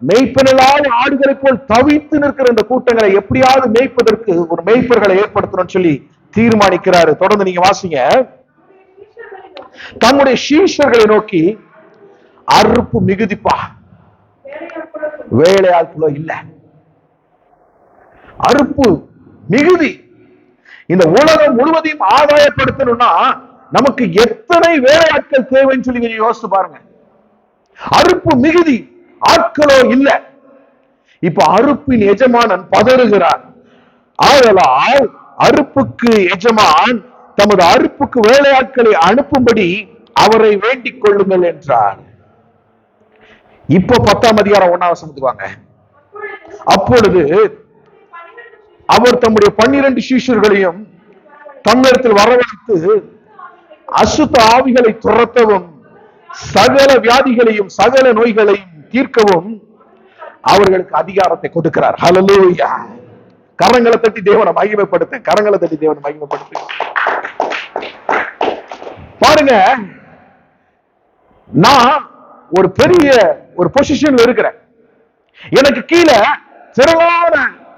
மேய்ப்பனில்லாத ஆடுகளை போல் தவித்து நிற்கிற இந்த கூட்டங்களை எப்படியாவது மேய்ப்பதற்கு ஒரு மேய்ப்பர்களை ஏற்படுத்தணும் சொல்லி தீர்மானிக்கிறாரு. தொடர்ந்து நீங்க வாசிங்க. தம்முடைய சீஷர்களை நோக்கி, அறுப்பு மிகுதிப்பா, வேலையாட்களோ இல்ல. அறுப்பு மிகுதி. இந்த உலகம் முழுவதையும் ஆதாயப்படுத்தணும்னா நமக்கு எத்தனை வேலையாட்கள் தேவைன்னு சொல்லி நீங்க யோசிச்சு பாருங்க. அறுப்பு மிகுதி, ஆட்களோ இல்ல. இப்ப அறுப்பின் எஜமானன் பதறுகிறார். ஆதலால் அறுப்புக்கு எஜமான் தமது அறுப்புக்கு வேலையாட்களை அனுப்பும்படி அவரை வேண்டிக் கொள்ளுங்கள் என்றார். இப்போ 10ஆம் அதிகாரம் 1ஆம் வசனத்துக்கு வாங்க. அப்பொழுது அவர் தம்முடைய 12 சீஷர்களையும் தம்மிடத்தில் வரவழைத்து அசுத்த ஆவிகளை துரத்தவும் சகல வியாதிகளையும் சகல நோய்களையும் தீர்க்கவும் அவர்களுக்கு அதிகாரத்தை கொடுக்கிறார். ஹல்லேலூயா. கரங்களை தட்டி தேவனை மகிமைப்படுத்து. கரங்களை தட்டி தேவனை மகிமைப்படுத்து. பாருங்க, நான் ஒரு பெரிய ஒரு பொசிஷன்ல இருக்கிறேன். எனக்கு கீழே திரளான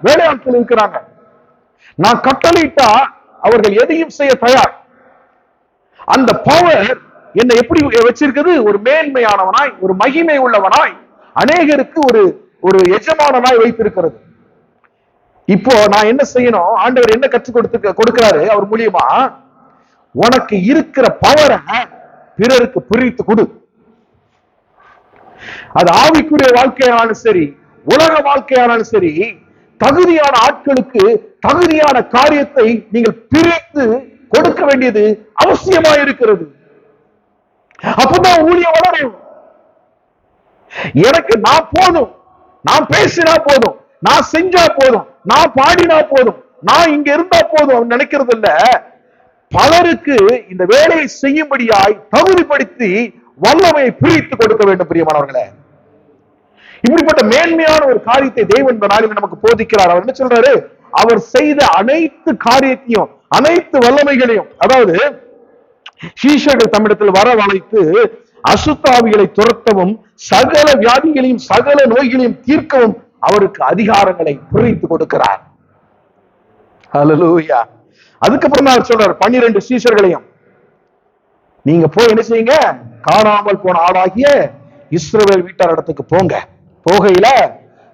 வேலையாட்கள் இருக்கிறாங்க. நான் கட்டளையிட்டா அவர்கள் எதையும் செய்ய தயார். அந்த பவர் என்னை எப்படி வச்சிருக்குது? ஒரு மேன்மையானவனாய், ஒரு மகிமை உள்ளவனாய், அநேகருக்கு ஒரு எஜமானனாய் வைத்திருக்கிறது. இப்போ நான் என்ன செய்யணும்? ஆண்டவர் என்ன கற்றுக் கொடுக்கிறாரு அவர் மூலியமா, உனக்கு இருக்கிற பவரை பிறருக்கு பிரித்து கொடு. அது ஆவிக்குரிய வாழ்க்கையானாலும் சரி, உலக வாழ்க்கையானாலும் சரி, தகுதியான ஆட்களுக்கு தகுதியான காரியத்தை நீங்கள் பிரித்து கொடுக்க வேண்டியது அவசியமா இருக்கிறது. அப்பதான் ஊழியம் வளரும். எனக்கு நான் போதும், நான் பேசினா போதும், நான் செஞ்சா போதும், நான் பாடினா போதும், நான் இங்க இருந்தா போதும் நினைக்கிறது இல்ல. பலருக்கு இந்த வேலையை செய்யும்படியாய் தகுதிப்படுத்தி வல்லமையை பிரித்து கொடுக்க வேண்டும். பிரியமானவர்களே, இப்படிப்பட்ட மேன்மையான ஒரு காரியத்தை தேவன் இந்த நாளில் நமக்கு போதிக்கிறார். அவர் என்ன சொல்றாரு? அவர் செய்த அனைத்து காரியத்தையும், அனைத்து வல்லமைகளையும், அதாவது சீஷர்கள் தம்மிடத்தில் வரவழைத்து அசுத்தாவிகளை துரத்தவும் சகல வியாதிகளையும் சகல நோய்களையும் தீர்க்கவும் அவருக்கு அதிகாரங்களை பிரித்து கொடுக்கிறார். ஹல்லேலூயா. அதுக்கப்புறம் அவர் சொல்றார் 12 சீஷர்களையும் நீங்க போய் என்ன செய்யுங்க, காணாமல் போன ஆளாகிய இஸ்ரவேல் வீட்டார் இடத்துக்கு போங்க, போகையில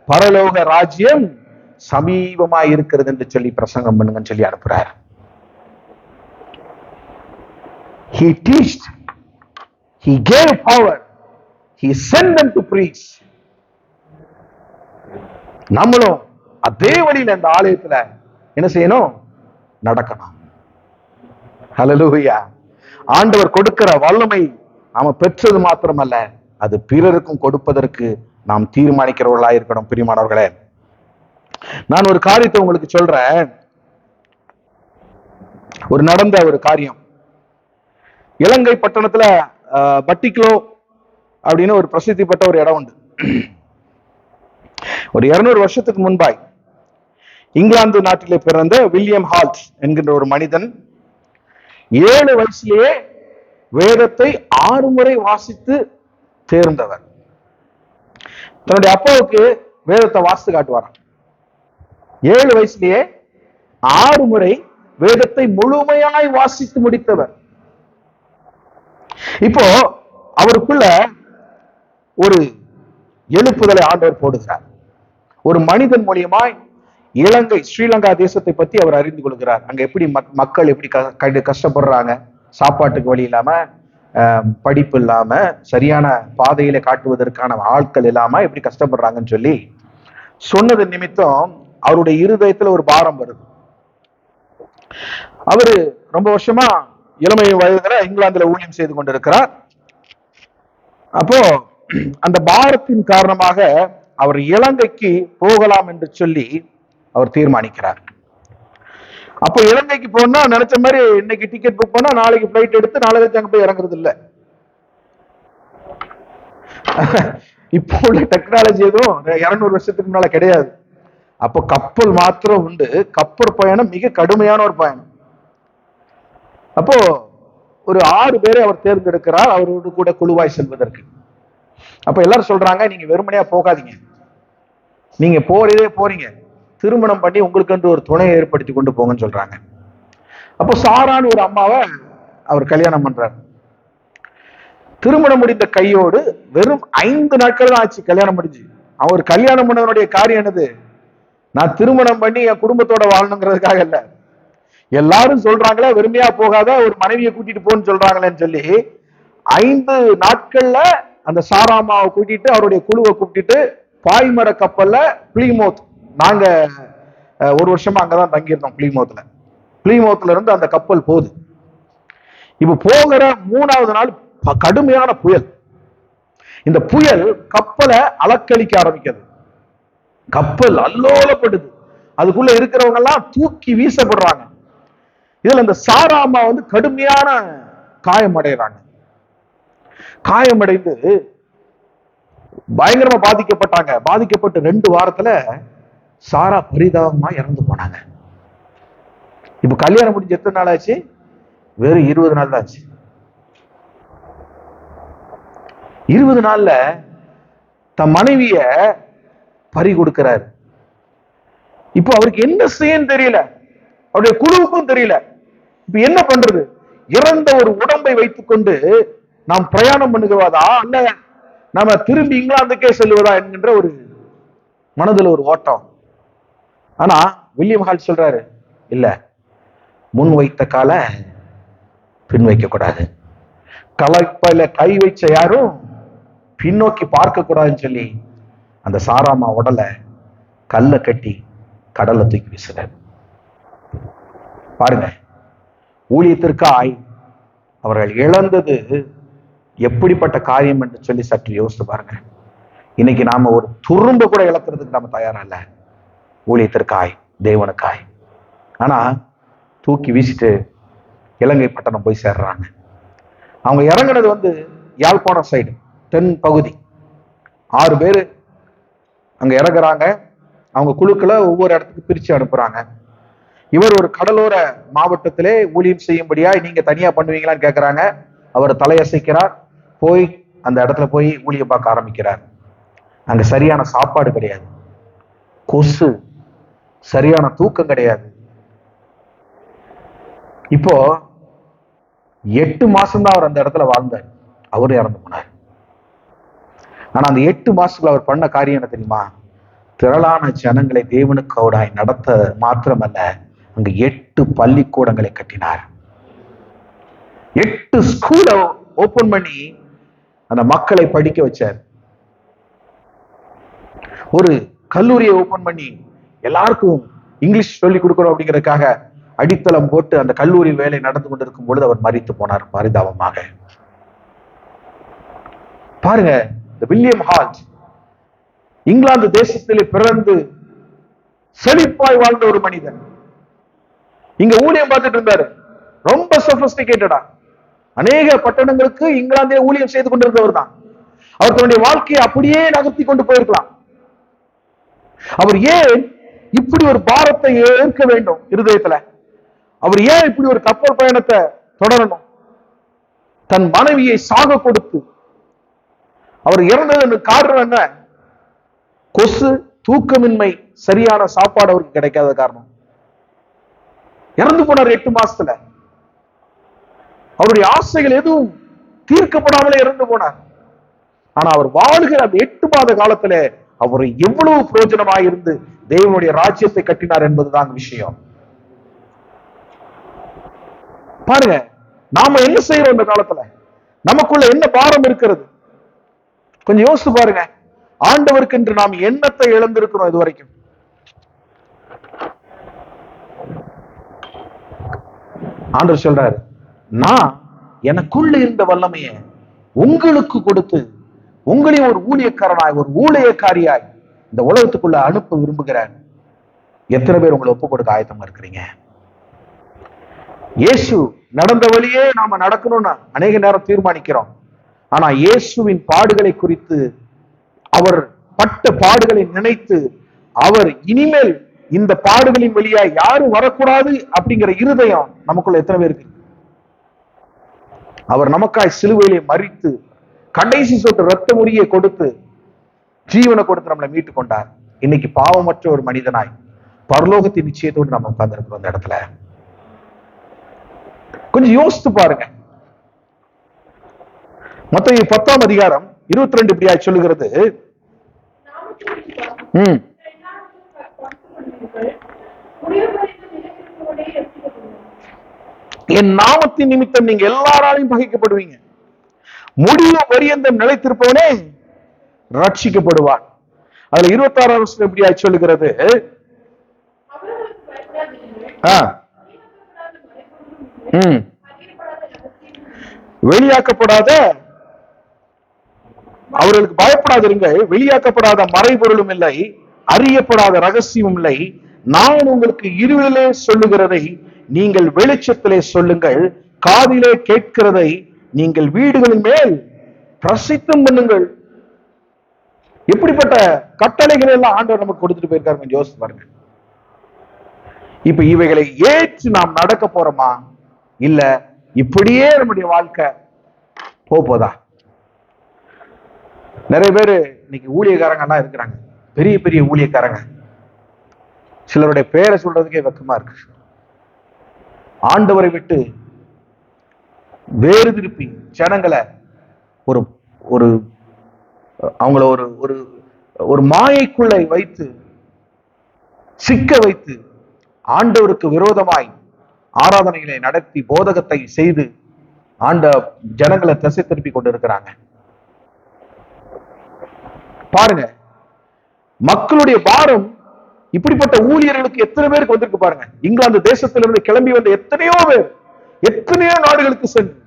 பரலோக ராஜ்யம் சமீபமாய் இருக்கிறது என்று சொல்லி பிரசங்கம் பண்ணுங்கன்னு சொல்லி அனுப்புறார். He teached, he gave power, he sent them to preach. நம்மளும் அதே வழியில இந்த ஆலயத்துல என்ன செய்யணும், நடக்கணும். ஹல்லேலூயா. ஆண்டவர் கொடுக்கிற வல்லமை நாம பெற்றது மாத்திரமல்ல, அது பிறருக்கும் கொடுப்பதற்கு நாம் தீர்மானிக்கிறவர்களா இருக்கணும். பிரியமானவர்களே, நான் ஒரு காரியத்தை உங்களுக்கு சொல்றேன். ஒரு நடந்த ஒரு காரியம், இலங்கை பட்டணத்துல பட்டிக்லோ அப்படின்னு ஒரு பிரசித்தி பெற்ற ஒரு இடம் உண்டு. ஒரு 200 வருஷத்துக்கு முன்பாய் இங்கிலாந்து நாட்டிலே பிறந்த வில்லியம் ஹால்ட் என்கின்ற ஒரு மனிதன் 7 வயசுலேயே வேதத்தை 6 முறை வாசித்து தேர்ந்தவர். தன்னுடைய அப்பாவுக்கு வேதத்தை வாசித்து காட்டுவாராம். 7 வயசுலேயே 6 முறை வேதத்தை முழுமையாய் வாசித்து முடித்தவர். இப்போ அவருக்குள்ள ஒரு எழுப்புதலை ஆண்டவர் போடுகிறார். ஒரு மனிதன் மூலியமாய் இலங்கை ஸ்ரீலங்கா தேசத்தை பத்தி அவர் அறிந்து கொள்கிறார். அங்க எப்படி மக்கள் எப்படி கஷ்டப்படுறாங்க, சாப்பாட்டுக்கு வழி இல்லாம, படிப்பு இல்லாம, சரியான பாதையில காட்டுவதற்கான ஆட்கள் இல்லாம எப்படி கஷ்டப்படுறாங்கன்னு சொல்லி சொன்னது நிமித்தம் அவருடைய இருதயத்துல ஒரு பாரம் வருது. அவரு ரொம்ப வருஷமா இளமை வயதுல இங்கிலாந்துல ஊழியம் செய்து கொண்டிருக்கிறார். அப்போ அந்த பாரத்தின் காரணமாக அவர் இலங்கைக்கு போகலாம் என்று சொல்லி அவர் தீர்மானிக்கிறார். அப்போ இலங்கைக்கு போனா நினைச்ச மாதிரி இன்னைக்கு டிக்கெட் புக் பண்ணா நாளைக்கு பிளைட் எடுத்து நாளைக்கு அங்க போய் இறங்குறது இல்ல. இப்போ உள்ள டெக்னாலஜி எதுவும் 200 வருஷத்துக்கு முன்னால கிடையாது. அப்போ கப்பல் மாத்திரம் உண்டு. கப்பல் பயணம் மிக கடுமையான ஒரு பயணம். அப்போ ஒரு 6 பேரை அவர் தேர்ந்தெடுக்கிறார் அவரோடு கூட குழுவாய் செல்வதற்கு. அப்ப எல்லாரும் சொல்றாங்க, நீங்க வெறுமனையா போகாதீங்க, நீங்க போறீங்க திருமணம் பண்ணி உங்களுக்கு ஒரு துணையை ஏற்படுத்தி கொண்டு போங்கன்னு சொல்றாங்க. அப்போ சாரான்னு ஒரு அம்மாவை அவர் கல்யாணம் பண்றார். திருமணம் முடிந்த கையோடு வெறும் 5 நாட்கள் தான் ஆச்சு கல்யாணம் முடிஞ்சு. அவர் கல்யாணம் பண்ணவனுடைய காரியம் என்னது, நான் திருமணம் பண்ணி என் குடும்பத்தோட வாழணுங்கிறதுக்காக இல்ல. எல்லாரும் சொல்றாங்களே வெறுமையா போகாத, ஒரு மனைவியை கூட்டிட்டு போன்னு சொல்றாங்களேன்னு சொல்லி 5 நாட்கள்ல அந்த சாராமாவை கூட்டிட்டு அவருடைய குழுவை கூட்டிட்டு பாய்மர கப்பல்ல பிளிமோத், நாங்க 1 வருஷமா அங்கதான் தங்கியிருந்தோம் பிளிமோத்ல இருந்து அந்த கப்பல் போகுது. இப்ப போகிற 3வது நாள் கடுமையான புயல். இந்த புயல் கப்பலை அலக்களிக்க ஆரம்பிக்கிறது. கப்பல் அல்லோலப்படுது. அதுக்குள்ள இருக்கிறவங்க எல்லாம் தூக்கி வீசப்படுறாங்க. இதுல இந்த சாராமா கடுமையான காயமடைறாங்க. காயமடைந்து பயங்கரமா பாதிக்கப்பட்டாங்க. பாதிக்கப்பட்டு 2 வாரத்துல சாரா பரிதாபமா இறந்து போனாங்க. இப்ப கல்யாணம் முடிஞ்சு எத்தனை நாள் ஆச்சு? வெறும் 20 நாள் தான் ஆச்சு. 20 நாள்ல தன் மனைவிய பறி கொடுக்கிறாரு. இப்போ அவருக்கு என்ன செய்யன்னு தெரியல, அவருடைய குழுவுக்கும் தெரியல. இப்ப என்ன பண்றது? இறந்த ஒரு உடம்பை வைத்துக் கொண்டு நாம் பிரயாணம் பண்ணுகிறதா அல்ல நாம திரும்பி இங்கிலாந்துக்கே செல்வதா என்கின்ற ஒரு மனதில் ஒரு ஓட்டம். ஆனா வில்லியம் ஹால் சொல்றாரு, இல்ல, முன் வைத்த கால பின் வைக்க கூடாது, கலப்பையில கை வச்ச யாரும் பின்னோக்கி பார்க்க கூடாதுன்னு சொல்லி அந்த சாராமா உடலை கல்ல கட்டி கடல்ல தூக்கி வீசுறாரு. பாருங்க, ஊழியத்திற்காய் அவர்கள் இழந்தது எப்படிப்பட்ட காரியம் என்று சொல்லி சற்று யோசித்து பாருங்க. இன்னைக்கு நாம ஒரு துரும்ப கூட இழக்கிறதுக்கு நாம தயாரா இல்ல, ஊழியத்திற்காய், தேவனுக்காய். ஆனா தூக்கி வீசிட்டு இலங்கை பட்டணம் போய் சேர்றாங்க. அவங்க இறங்குனது யாழ்ப்பாணம் சைடு, தென் பகுதி. 6 பேரு அங்க இறங்குறாங்க. அவங்க குழுக்களை ஒவ்வொரு இடத்துக்கு பிரிச்சு அனுப்புறாங்க. இவர் ஒரு கடலோர மாவட்டத்திலே ஊழியம் செய்யும்படியா நீங்க தனியா பண்ணுவீங்களான்னு கேட்கிறாங்க. அவர் தலையசைக்கிறார். போய் அந்த இடத்துல போய் ஊழியம் பார்க்க ஆரம்பிக்கிறார். அங்க சரியான சாப்பாடு கிடையாது, கொசு, சரியான தூக்கம் கிடையாது. இப்போ 8 மாசம் தான் அவர் அந்த இடத்துல வாழ்ந்தார். அவரு இறந்து போனார். ஆனா அந்த 8 மாசத்துல அவர் பண்ண காரியம் என்ன தெரியுமா? திரளான ஜனங்களை தேவனுக்கு அவராய் நடத்த மாத்திரமல்ல, அங்க 8 பள்ளிக்கூடங்களை கட்டினார். 8 ஸ்கூலை ஓபன் பண்ணி அந்த மக்களை படிக்க வச்சார். ஒரு கல்லூரியை ஓபன் பண்ணி எல்லாருக்கும் இங்கிலீஷ் சொல்லி கொடுக்கணும் அப்படிங்கிறதுக்காக அடித்தளம் போட்டு அந்த கல்லூரி வேலை நடந்து கொண்டிருக்கும் பொழுது அவர் மரித்து போனார் பரிதாபமாக. பாருங்க, இந்த வில்லியம் ஹால்ட் இங்கிலாந்து தேசத்திலே பிறந்து செழிப்பாய் வாழ்ந்த ஒரு மனிதன் இங்க ஊழியம் பார்த்துட்டு இருந்தாரு. ரொம்ப சொபிஸ்டிகேட்டடா அநேக பட்டணங்களுக்கு இங்கிலாந்திலே ஊழியம் செய்து கொண்டிருந்தவர் தான். அவர் தன்னுடைய வாழ்க்கையை அப்படியே நகர்த்தி கொண்டு போயிருக்கலாம். அவர் ஏன் இப்படி ஒரு பாரத்தை ஏற்க வேண்டும் இருதயத்துல? அவர் ஏன் இப்படி ஒரு கப்பல் பயணத்தை தொடரணும்? தன் மனைவியை சாக கொடுத்து அவர் இறந்தது காரணம் என்ன? கொசு, தூக்கமின்மை, சரியான சாப்பாடு அவருக்கு கிடைக்காத காரணம். இறந்து போனார் 8 மாசத்துல. அவருடைய ஆசைகள் எதுவும் தீர்க்கப்படாமலே இறந்து போனார். ஆனா அவர் வாழ்கிற அந்த 8 மாத காலத்துல அவர் எவ்வளவு பிரயோஜனமாக இருந்து தேவனுடைய ராஜ்யத்தை கட்டினார் என்பதுதான் விஷயம். பாருங்க, நாம என்ன செய்யறோம் இந்த காலத்துல? நமக்குள்ள என்ன பாரம் இருக்கிறது? கொஞ்சம் யோசிச்சு பாருங்க. ஆண்டவருக்கு என்று நாம் எண்ணத்தை இழந்திருக்கிறோம் இது வரைக்கும். ஆண்டவர் சொல்றாரு, நான் எனக்குள்ள இருந்த வல்லமையை உங்களுக்கு கொடுத்து உங்களையும் ஒரு ஊழியக்காரனாய், ஒரு ஊழியக்காரியாய் இந்த உலகத்துக்குள்ள அனுப்ப விரும்புகிறேன். எத்தனை பேர் உங்களை ஒப்பு கொடுக்க ஆயத்தமா இருக்கிறீங்க? இயேசு நடந்த வழியே நாம நடக்கணும்னு அநேக நேரம் தீர்மானிக்கிறோம். ஆனா இயேசுவின் பாடுகளை குறித்து, அவர் பட்ட பாடுகளை நினைத்து, அவர் இனிமேல் இந்த பாடுகளின் வழியா யாரும் வரக்கூடாது அப்படிங்கிற இருதயம் நமக்குள்ள எத்தனை பேருக்கு? அவர் நமக்காய் சிலுவையிலே மரித்து கடைசி சொட்டு ரத்த முறியை கொடுத்து ஜீவனை கொடுத்து நம்மளை மீட்டு கொண்டார். இன்னைக்கு பாவமற்ற ஒரு மனிதனாய் பரலோகத்தின் நிச்சயத்தோடு நம்ம உட்கார்ந்து இருக்கிறோம் அந்த இடத்துல. கொஞ்சம் யோசித்து பாருங்க. மத்தேயு 10ஆம் அதிகாரம் 22 இப்படியாய் சொல்லுகிறது, என் நாமத்தின் நிமித்தம் நீங்க எல்லாராலையும் பகைக்கப்படுவீங்க, முடிவு பரியந்தம் நிலைத்திருப்பவனே ரட்சிக்கப்படுவான். அதுல 26ஆம் வசனம் இப்படியாய் சொல்லுகிறது, வெளியாக்கப்படாத, அவர்களுக்கு பயப்படாதிருங்கள், வெளியாக்கப்படாத மறைபொருளும் இல்லை, அறியப்படாத ரகசியமும் இல்லை. நான் உங்களுக்கு இருளிலே சொல்லுகிறதை நீங்கள் வெளிச்சத்திலே சொல்லுங்கள், காதிலே கேட்கிறதை நீங்கள் வீடுகளின் மேல் பிரசித்தம் பண்ணுங்கள். எப்படிப்பட்ட கட்டளைகள் எல்லாம் ஆண்டவர் நமக்கு கொடுத்துட்டு போயிருக்காரு, கொஞ்சம் யோசிச்சு பாருங்க. இப்ப இவைகளை ஏற்று நாம் நடக்க போறோமா, இல்ல இப்படியே நம்முடைய வாழ்க்கை போதா? நிறைய பேரு இன்னைக்கு ஊழியக்காரங்க எல்லாம் இருக்கிறாங்க, பெரிய பெரிய ஊழியக்காரங்க. சிலருடைய பேரை சொல்றதுக்கே வெக்கமா இருக்கு. ஆண்டவரை விட்டு வேறு திருப்பி ஜனங்களை ஒரு ஒரு அவங்கள ஒரு ஒரு ஒரு மாயைக்குள்ளே வைத்து சிக்க வைத்து ஆண்டவருக்கு விரோதமாய் ஆராதனைகளை நடத்தி போதகத்தை செய்து ஆண்ட ஜனங்களை திசை திருப்பி கொண்டு இருக்கிறாங்க. பாருங்க, மக்களுடைய பாரம் இப்படிப்பட்ட ஊழியர்களுக்கு எத்தனை பேருக்கு வந்திருக்கு பாருங்க. இங்கிலாந்து தேசத்திலிருந்து கிளம்பி வந்த எத்தனையோ பேர், எத்தனையோ நாடுகளுக்கு சென்று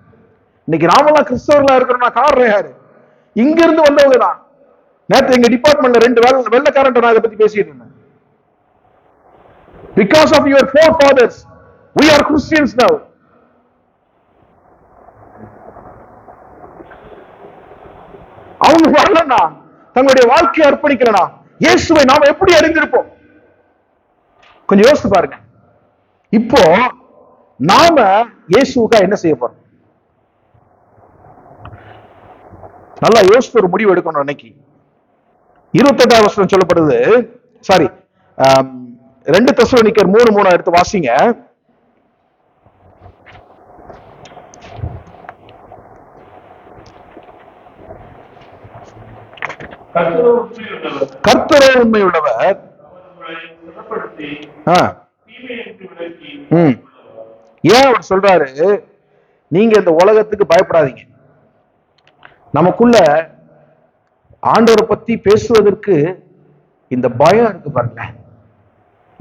இன்னைக்கு நாமெல்லாம் கிறிஸ்தவர்களா இருக்கிறோம்னா காரணம் யாரு? இங்க இருந்து வந்தவங்க தான். நேற்று எங்க டிபார்ட்மெண்ட்ல 2 வெள்ளக்காரன் நான் அதை பத்தி பேசிட்டு இருந்தேன். Because of your forefathers, we are Christians now. அவங்க வரலன்னா, தங்களுடைய வாழ்க்கையை அர்ப்பணிக்கலனா, இயேசுவை நாம எப்படி அறிந்திருப்போம்? கொஞ்சம் யோசித்து பாருங்க. இப்போ நாம இயேசுவுக்கா என்ன செய்ய போறோம்? நல்லா யோசித்து ஒரு முடிவு எடுக்கணும். அன்னைக்கு 28வது வசனம் சொல்லப்படுது. சாரி, 2 தெசலோனிக்கர் 3:3 எடுத்து வாசிங்க. கர்த்தரோ உண்மை உள்ளவர். ஏன் அவர் சொல்றாரு, நீங்க இந்த உலகத்துக்கு பயப்படாதீங்க. நமக்குள்ள ஆண்டவரை பத்தி பேசுவதற்கு இந்த பயம் இருக்கு பாருங்க,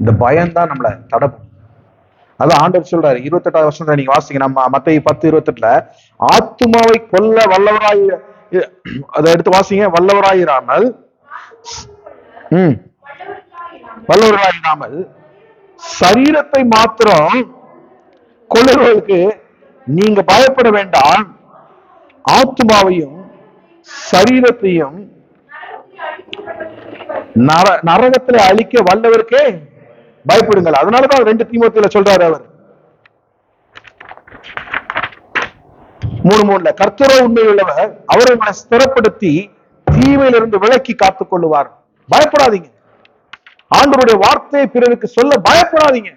இந்த பயம் தான் நம்மளை தடை பண்ணும். அதான் ஆண்டவர் சொல்றாரு 28வது வருஷம் நீங்க வாசிங்க, நம்ம மத்தேயு 10:28 ஆத்துமாவை கொல்ல வல்லவராய், அதை எடுத்து வாசிங்க, வல்லவராயிராமல் வல்லவராயிராமல் சரீரத்தை மாத்திரம் கொல்லுறவர்களுக்கு நீங்க பயப்பட வேண்டாம், ஆத்துமாவையும் சரீரத்தையும் நரகத்துல அழிக்க வல்லவருக்கே பயப்படுங்கள். அதனாலதான் 2 தீமோத்தேயுல சொல்றாரு அவர் 3:3 கர்த்தரோ உண்மை உள்ளவர், அவரை உங்களை ஸ்திரப்படுத்தி தீமையிலிருந்து விலக்கி காத்துக் கொள்ளுவார். பயப்படாதீங்க. ஆண்டவருடைய வார்த்தையை பிறருக்கு சொல்ல பயப்படாதீங்க.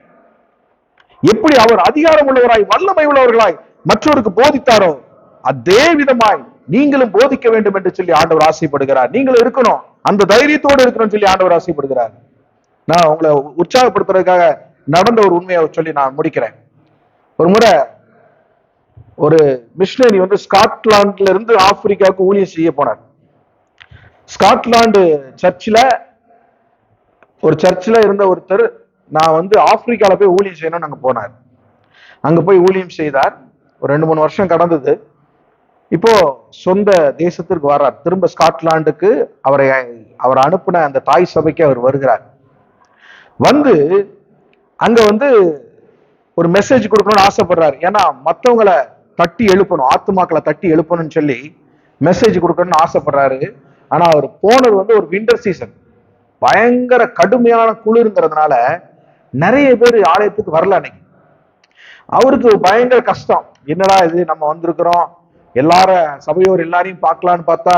எப்படி அவர் அதிகாரம் உள்ளவராய் வல்லமை உள்ளவர்களாய் மற்றவருக்கு போதித்தாரோ அதே விதமாய் நீங்களும் போதிக்க வேண்டும் என்று சொல்லி ஆண்டவர் ஆசைப்படுகிறார். நீங்களும் இருக்கணும், அந்த தைரியத்தோடு இருக்கணும்னு சொல்லி ஆண்டவர் ஆசைப்படுகிறார். நான் உங்களை உற்சாகப்படுத்துறதுக்காக நடந்த ஒரு உண்மையை சொல்லி நான் முடிக்கிறேன். ஒரு முறை ஒரு மிஷனரி வந்து ஸ்காட்லாந்துல இருந்து ஆப்பிரிக்காவுக்கு ஊழியம் செய்ய போனார். ஸ்காட்லாந்து சர்ச்சில் இருந்த ஒருத்தர், நான் வந்து ஆப்பிரிக்கால போய் ஊழியம் செய்யணும்னு அங்க போனார். அங்க போய் ஊழியம் செய்தார். ஒரு 2-3 வருஷம் கடந்தது. இப்போ சொந்த தேசத்திற்கு வர்றார். திரும்ப ஸ்காட்லாண்டுக்கு அவர் அனுப்பின அந்த தாய் சபைக்கு அவர் வருகிறார். வந்து அங்க வந்து ஒரு மெசேஜ் கொடுக்கணும்னு ஆசைப்படுறாரு. ஏன்னா மற்றவங்களை தட்டி எழுப்பணும், ஆத்துமாக்களை தட்டி எழுப்பணும்னு சொல்லி மெசேஜ் கொடுக்கணும்னு ஆசைப்படுறாரு. ஆனா அவர் போனது வந்து ஒரு விண்டர் சீசன், பயங்கர கடுமையான குளிர்ங்கிறதுனால நிறைய பேர் ஆலயத்துக்கு வரல. அன்னைக்கு அவருக்கு பயங்கர கஷ்டம். என்னடா இது, நம்ம வந்திருக்கிறோம், எல்லாரும் சபையோர் எல்லாரையும் பார்க்கலான்னு பார்த்தா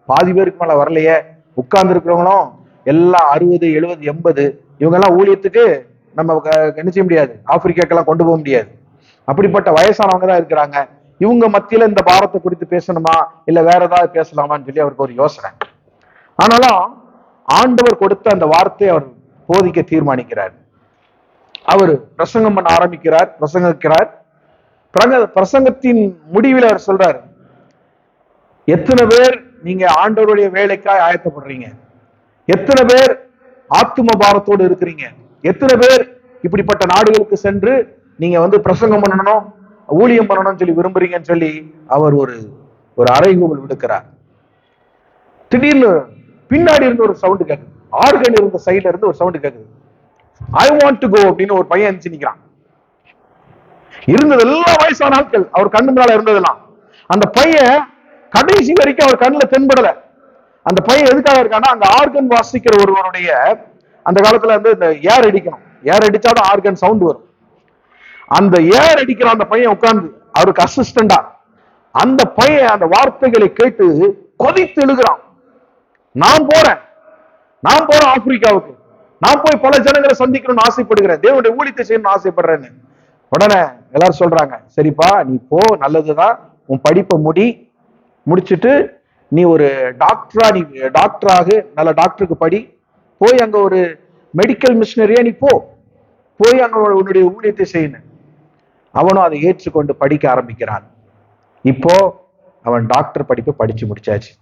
பாதி பேருக்கு மேல வரலையே, உட்கார்ந்து இருக்கிறவங்களும் எல்லாம் 60, 70, 80, இவங்க எல்லாம் ஊழியத்துக்கு நம்ம என்ன செய்ய முடியாது, ஆப்பிரிக்காக்கெல்லாம் கொண்டு போக முடியாது. அப்படிப்பட்ட வயசானவங்க தான் இருக்கிறாங்க. இவங்க மத்தியில இந்த பாரத்தை குறித்து பேசணுமா இல்ல வேற ஏதாவது பேசலாமான்னு சொல்லி அவருக்கு ஒரு யோசனை. ஆனாலும் ஆண்டவர் கொடுத்த அந்த வார்த்தையை அவர் போதிக்க தீர்மானிக்கிறார். அவர் பிரசங்கம் பண்ண ஆரம்பிக்கிறார், பிரசங்கிக்கிறார். பிரசங்கத்தின் முடிவில் அவர் சொல்றாரு, எத்தனை பேர் நீங்க ஆண்டவருடைய வேலைக்காய் ஆயத்தப்படுறீங்க, எத்தனை பேர் ஆத்தும பாரத்தோடு இருக்கிறீங்க, எத்தனை பேர் இப்படிப்பட்ட நாடுகளுக்கு சென்று நீங்க வந்து பிரசங்கம் பண்ணணும், ஊழியம் பண்ணணும்னு சொல்லி விரும்புறீங்கன்னு சொல்லி அவர் ஒரு அறைகூவல் விடுக்கிறார். திடீர்னு பின்னாடி இருந்து ஒரு சவுண்டு கேட்குது, ஆர்கன் இருந்த சைட்ல இருந்து ஒரு சவுண்டு கேட்குது. ஐ வாண்ட் டு கோ அப்படின்னு ஒரு பையன் எந்திரிச்சு நிக்கிறான். இருந்தது எல்லாம் வயசான ஆட்கள், அவர் கண்ணு மேல இருந்ததெல்லாம். அந்த பையன் கடைசி வரைக்கும் அவர் கண்ணுல தென்படல. அந்த பையன் எதுக்காக இருக்கான்னா, அந்த ஆர்கன் வாசிக்கிற ஒருவருடைய, அந்த காலத்துல வந்து இந்த ஏர் அடிக்கணும், ஏர் அடிச்சாதான் ஆர்கன் சவுண்ட் வரும். அந்த ஏர் அடிக்கிற அந்த பையன் உட்கார்ந்து அவருக்கு அசிஸ்டண்டா, அந்த பையன் அந்த வார்த்தைகளை கேட்டு கொதித்து எழுகிறான். நான் போறேன் ஆப்பிரிக்காவுக்கு, நான் போய் பல ஜனங்களை சந்திக்கணும்னு ஆசைப்படுகிறேன், தேவனுடைய ஊழியத்தை செய்யணும்னு ஆசைப்படுறேன்னு. உடனே எல்லாரும் சொல்றாங்க, சரிப்பா நீ போ, நல்லதுதான், உன் படிப்பை முடிச்சுட்டு நீ ஒரு டாக்டராக நல்ல டாக்டருக்கு படி, போய் அங்க ஒரு மெடிக்கல் மிஷனரியா நீ போய் அங்க உன்னுடைய ஊழியத்தை செய்யணும். அவனும் அதை ஏற்றுக்கொண்டு படிக்க ஆரம்பிக்கிறான். இப்போ அவன் டாக்டர் படிப்பை படிச்சு முடிச்சாச்சு.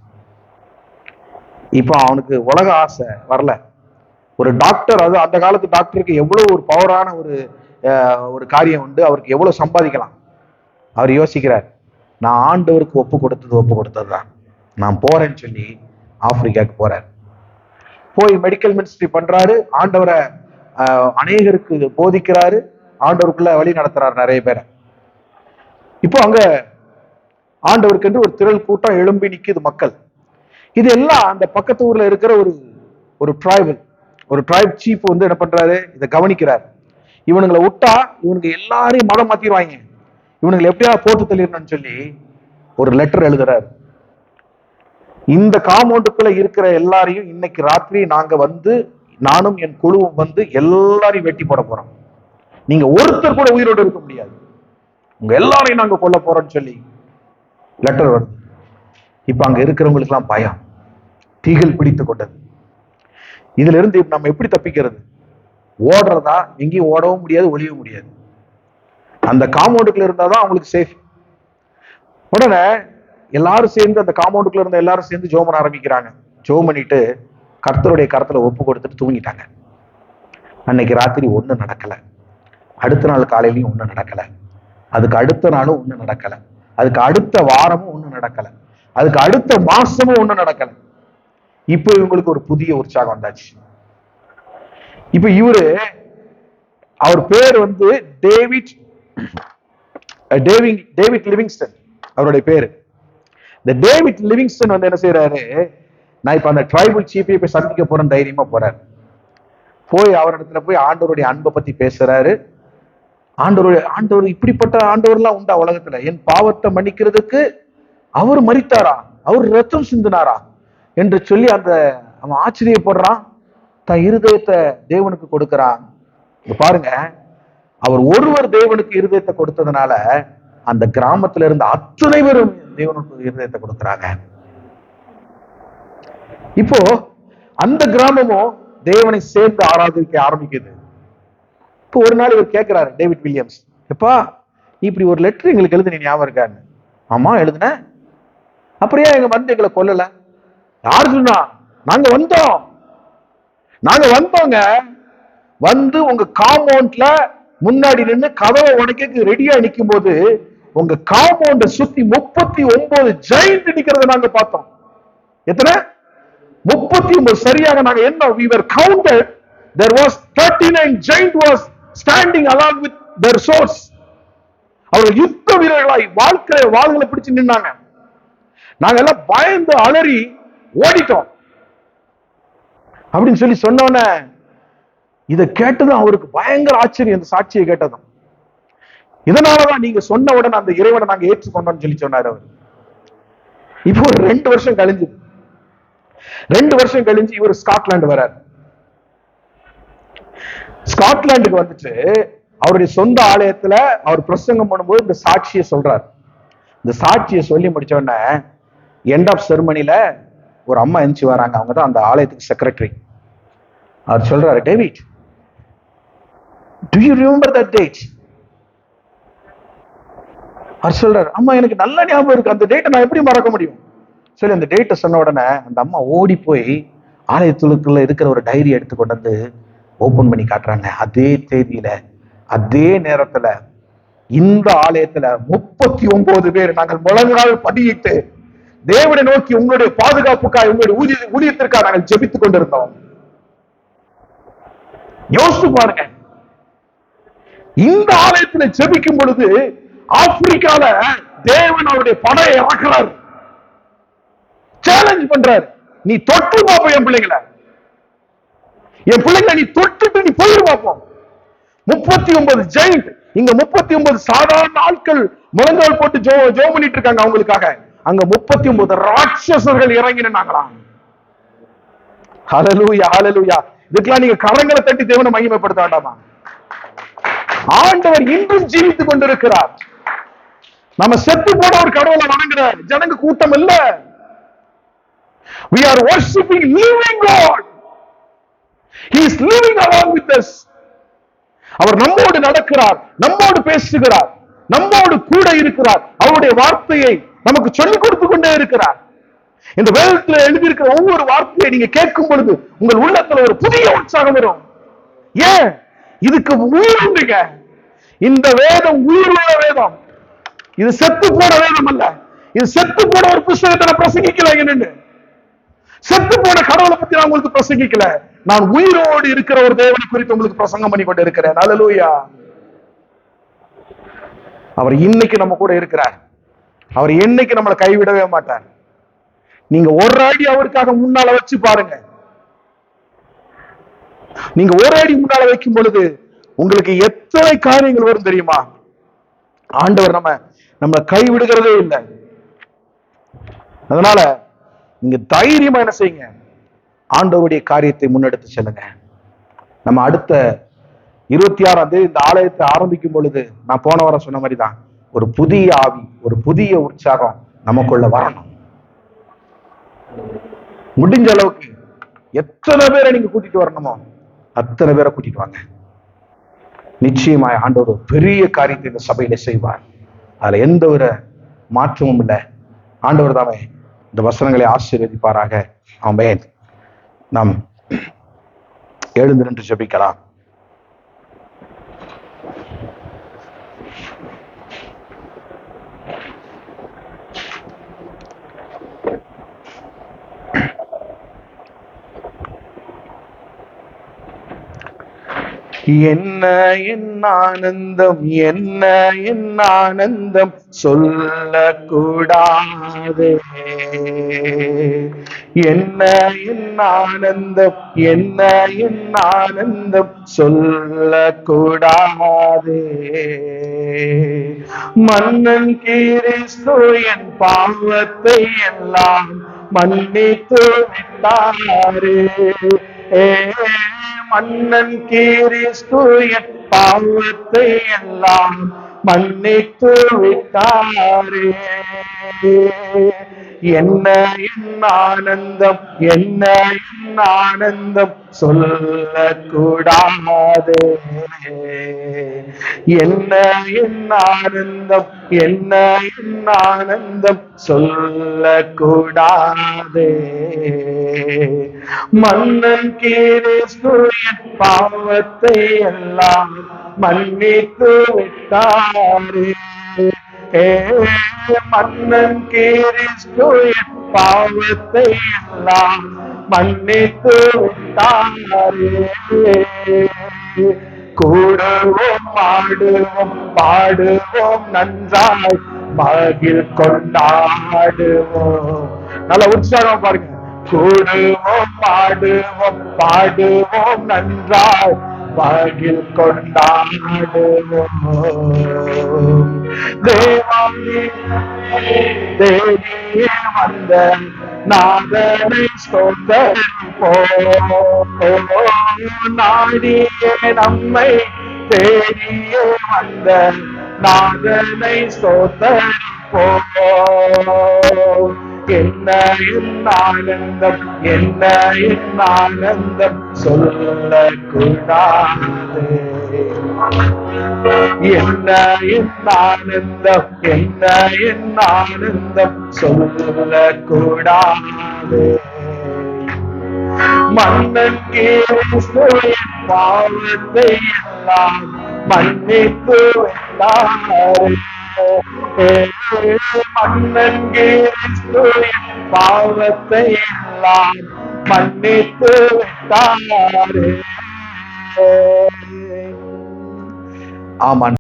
இப்போ அவனுக்கு உலக ஆசை வரல. ஒரு டாக்டர், அது அந்த காலத்து டாக்டருக்கு எவ்வளவு ஒரு பவரான ஒரு காரியம் உண்டு, அவருக்கு எவ்வளவு சம்பாதிக்கலாம். அவர் யோசிக்கிறார், நான் ஆண்டவருக்கு ஒப்பு கொடுத்ததுதான், நான் போறேன்னு சொல்லி ஆப்பிரிக்காவுக்கு போறார். போய் மெடிக்கல் மினிஸ்ட்ரி பண்றாரு, ஆண்டவரை அநேகருக்கு போதிக்கிறாரு, ஆண்டவருக்குள்ள வழி நடத்துறாரு நிறைய பேரை. இப்போ அங்க ஆண்டவருக்கு என்று ஒரு திரள் கூட்டம் எழும்பி நிக்குது, மக்கள். இது எல்லாம் அந்த பக்கத்து ஊர்ல இருக்கிற ஒரு ட்ரைப் சீஃப் வந்து என்ன பண்றாரு, இதை கவனிக்கிறார். இவனுங்களை விட்டா இவனுக்கு எல்லாரையும் மதம் மாத்திடுவாங்க, இவனுங்களை எப்படியாவது போட்டு தள்ளிடணும்னு சொல்லி ஒரு லெட்டர் எழுதுறாரு. இந்த காம்பவுண்டுக்குள்ள இருக்கிற எல்லாரையும் இன்னைக்கு ராத்திரி நாங்க வந்து, நானும் என் குழுவும் வந்து எல்லாரையும் வெட்டி போட போறோம். நீங்க ஒருத்தர் கூட உயிரோடு இருக்க முடியாது, உங்க எல்லாரையும் நாங்க கொல்ல போறோம்னு சொல்லி லெட்டர் வருது. இப்ப அங்க இருக்கிறவங்களுக்கு எல்லாம் பயம், தீகள் பிடித்து கொண்டது. இதுல இருந்து நம்ம எப்படி தப்பிக்கிறது? ஓடுறதா? எங்கேயும் ஓடவும் முடியாது, ஒளியவும் முடியாது. அந்த காம்பவுண்டுக்குள்ள இருந்தாதான் அவங்களுக்கு சேஃப். உடனே எல்லாரும் சேர்ந்து, அந்த காம்பவுண்டுக்குள்ள இருந்த எல்லாரும் சேர்ந்து ஜெபம் பண்ண ஆரம்பிக்கிறாங்க. ஜெபம் பண்ணிட்டு கர்த்தருடைய கரத்துல ஒப்பு கொடுத்துட்டு தூங்கிட்டாங்க. அன்னைக்கு ராத்திரி ஒண்ணும் நடக்கல, அடுத்த நாள் காலையிலயும் ஒண்ணும் நடக்கல, அதுக்கு அடுத்த நாளும் ஒண்ணும் நடக்கல, அதுக்கு அடுத்த வாரமும் ஒண்ணும் நடக்கல, அதுக்கு அடுத்த மாசமும் ஒண்ணும் நடக்கல. இப்ப இவங்களுக்கு ஒரு புதிய உற்சாகம் வந்தாச்சு. இப்ப இவரு, அவர் பேர் வந்து டேவிட் டேவிட் லிவிங்ஸ்டன் அவருடைய பேரு. இந்த டேவிட் லிவிங்ஸ்டன் வந்து என்ன செய்யறாரு, நான் இப்ப அந்த ட்ரைபல் சீஃபை போய் சந்திக்க போறேன் தைரியமா போறாரு. போய் அவரிடத்துல போய் ஆண்டவருடைய அன்பை பத்தி பேசுறாரு. ஆண்டவர் இப்படிப்பட்ட ஆண்டவர்லாம் உண்டா உலகத்துல? என் பாவத்தை மன்னிக்கிறதுக்கு அவர் மரித்தாரா, அவர் ரத்தம் சிந்தினாரா என்று சொல்லி அந்த அவன் ஆச்சரியப்படுறான். தன் இருதயத்தை தேவனுக்கு கொடுக்கிறான். பாருங்க, அவர் ஒருவர் தேவனுக்கு இருதயத்தை கொடுத்ததுனால அந்த கிராமத்துல இருந்த அத்தனை பேரும் தேவனுக்கு இருதயத்தை கொடுக்கிறாங்க. இப்போ அந்த கிராமமும் தேவனை சேர்ந்து ஆராதிக்க ஆரம்பிக்குது. இப்போ ஒரு நாள் இவர் கேட்கிறாரு, டேவிட் வில்லியம்ஸ், எப்பா இப்படி ஒரு லெட்டர் எங்களுக்கு எழுதுன ஞாபகம் இருக்கான்னு? ஆமா எழுதுன. அப்புறம் ஏன் எங்க வந்து எங்களை கொல்லல? யாரு சொன்னா? நாங்க வந்தோங்க. வந்து உங்க காம்பவுண்ட்ல முன்னாடி நின்று கதவை உடைக்க ரெடியா நிக்கும் போது உங்க காம்பவுண்ட சுத்தி 39 ஜெயிண்ட் நிக்கிறத நாங்க பார்த்தோம். எத்தனை? 39. சரியாக நாங்க என்ன, we were counted. There was 39 giant was standing along with their swords. அவர்கள் யுத்த வீரர்களாய் வாள்களை பிடிச்சு நின்னாங்க. நாங்க எல்லாம் பயந்து அலறி ஓடிட்டோம் அப்படின்னு சொல்லி சொன்னோன்னே இதை கேட்டதும் அவருக்கு பயங்கர ஆச்சரியம். இந்த சாட்சியை கேட்டதும், இதனாலதான் நீங்க சொன்ன உடனே அந்த இறைவனை நாங்க ஏற்றுக்கொண்டோம்னு சொல்லி சொன்னார் அவர். இப்போ ஒரு 2 வருஷம் கழிஞ்சு 2 வருஷம் கழிஞ்சு இவர் ஸ்காட்லாந்து வர்றார். ஸ்காட்லாந்துக்கு வந்துட்டு அவருடைய சொந்த ஆலயத்துல அவர் பிரசங்கம் பண்ணும்போது இந்த சாட்சியை சொல்றார். இந்த சாட்சியை சொல்லி முடிச்ச உடனே எண்ட் ஆஃப் செரிமனில ஒரு அம்மா எந்திச்சு வராங்க. அவங்க தான் அந்த ஆலயத்துக்கு செக்ரட்டரி. அவர் சொல்றாரு, David, do you remember that date? அவர் சொல்றாரு, அம்மா எனக்கு நல்ல ஞாபகம் இருக்கு, அந்த டேட்டை நான் எப்படி மறக்க முடியும் சொல்லி அந்த டேட்டை சொன்ன உடனே அந்த அம்மா ஓடி போய் ஆலயத்துக்குள்ள இருக்கிற ஒரு டைரி எடுத்து கொண்டு வந்து ஓபன் பண்ணி காட்டுறாங்க. அதே தேதியில அதே நேரத்துல இந்த ஆலயத்துல 39 பேர் நாங்கள் முழங்கால் படியிட்டு தேவனை நோக்கி உங்களுடைய பாதுகாப்புக்காக, உங்களுடைய ஊழியத்திற்காக நாங்கள் ஜெபித்துக் கொண்டிருந்தோம். யோசிச்சு பாருங்க, இந்த ஆலயத்துல ஜெபிக்கும் பொழுது ஆப்பிரிக்கால தேவன் அவருடைய படையை இறக்குறாரு, சேலஞ்ச் பண்றாரு. நீ தொட்டு பார்ப்போம் என் பிள்ளைங்களை நீ தொட்டுட்டு நீ போயிரு பார்ப்போம். 39 ஜெயிண்ட், இங்க 39 சாதாரண ஆட்கள் முழங்கால் போட்டு ஜெபம் பண்ணிட்டு இருக்காங்க அவங்களுக்காக. அங்க 39 ராட்சசர்கள் இறங்கினாங்களாம். ஹல்லேலூயா, ஹல்லேலூயா. இதுக்கெல்லாம் நீங்க கரங்களை தட்டி தேவனை மகிமைப்படுத்த வேண்டாமா? ஆண்டவர் இன்றும் ஜீவித்துக் கொண்டிருக்கிறார். நம்ம செத்து போன ஒரு கடவுளை வணங்குற ஜனங்க கூட்டம் இல்ல. We are worshiping living God. He is living along with us. அவர் நம்மோடு நடக்கிறார், நம்மோடு பேசுகிறார், நம்மோடு கூட இருக்கிறார். அவருடைய வார்த்தையை நமக்கு சொல்லிக் கொடுத்து கொண்டே இருக்கிறார். இந்த வேதத்தில் எழுதியிருக்கிற ஒவ்வொரு வார்த்தையை நீங்க கேட்கும் பொழுது உங்கள் உள்ளத்துல ஒரு புதிய உற்சாகம் வரும். ஏன்? இதுக்கு உயிர் உண்டுங்க. இந்த வேதம் உயிருள்ள வேதம். இது செத்து போன வேதம் அல்ல. இது செத்து போன ஒரு புத்தகத்தை நான் பிரசங்கிக்கல. நின்று செத்து போன கடவுளை பத்தி நான் உங்களுக்கு பிரசங்கிக்கல. நான் உயிரோடு இருக்கிற ஒரு தேவனை குறித்து உங்களுக்கு பிரசங்கம் பண்ணி கொண்டு இருக்கிறேன். ஹல்லேலூயா. அவர் இன்னைக்கு நம்ம கூட இருக்கிறார். அவர் என்னைக்கு நம்மளை கைவிடவே மாட்டார். நீங்க ஒரு அடி அவருக்காக முன்னால வச்சு பாருங்க. நீங்க ஒரு அடி முன்னால வைக்கும் பொழுது உங்களுக்கு எத்தனை காரியங்கள் வரும் தெரியுமா? ஆண்டவர் நம்மளை கைவிடுகிறதே இல்லை. அதனால நீங்க தைரியமா என்ன செய்யுங்க, ஆண்டவருடைய காரியத்தை முன்னெடுத்து செல்லுங்க. நம்ம அடுத்த 26ஆம் தேதி இந்த ஆலயத்தை ஆரம்பிக்கும் பொழுது நான் போன வாரம் சொன்ன மாதிரி தான், ஒரு புதிய ஆவி, ஒரு புதிய உற்சாகம் நமக்குள்ள வரணும். முடிஞ்ச அளவுக்கு எத்தனை பேரை நீங்க கூட்டிட்டு வரணுமோ அத்தனை பேரை கூட்டிட்டு வாங்க. நிச்சயமாய் ஆண்டவர் ஒரு பெரிய காரியத்தை இந்த சபையில செய்வார். அதுல எந்த ஒரு மாற்றமும் இல்லை. ஆண்டவர் தாமே இந்த வசனங்களை ஆசீர்வதிப்பாராக. ஆமென். நாம் எழுந்து நின்று ஜெபிக்கலாம். என்ன என் ஆனந்தம், என்ன என் ஆனந்தம் சொல்லக்கூடாது. என்ன என் ஆனந்தம், என்ன என் ஆனந்தம் சொல்லக்கூடாது. மன்னன் கிறிஸ்து என் பாவத்தை எல்லாம் மன்னித்து விட்டாரே. மன்னன் கிறிஸ்து என் பாவத்தை எல்லாம் மன்னித்து விட்டாரே. என்ன என் ஆனந்தம், என்ன என் ஆனந்தம் சொல்லக்கூடாது. என்ன என் ஆனந்தம், என்ன என் ஆனந்தம் சொல்லக்கூடாது. மன்னன் கிறிஸ்து என் பாவத்தை எல்லாம் மன்னித்து விட்டாரே. மன்னன் கிறிஸ்து என் பாவத்தை எல்லாம் மன்னித்து விட்டாரே. கூடுவோம், ஆடுவோம், பாடுவோம், நன்றாய் மகிழ் கொண்டாடுவோம். நல்ல உற்சாகம் பாருங்க. கூடுவோம், பாடுவோம், பாடுவோம், நன்றாய் மகிழ் கொண்டாடுவோம். தேவாதி தேவியே வந்த நாதனை ஸ்தோத்தரிப்போம். நாடியே நம்மை தேடியே வந்த நாதனை ஸ்தோத்தரிப்போம். என்ன என் ஆனந்தம், என்ன என் ஆனந்தம் சொல்லக்கூடாது. என்ன என் ஆனந்தம், என்ன என் ஆனந்தம் சொல்லக்கூடாது. மன்னன் கிறிஸ்து என் பாவத்தை எல்லாம் மன்னித்து விட்டாரே. மன்னன் கிறிஸ்து என் பாவத்தை எல்லாம் மன்னித்து விட்டாரே. ஆமான்.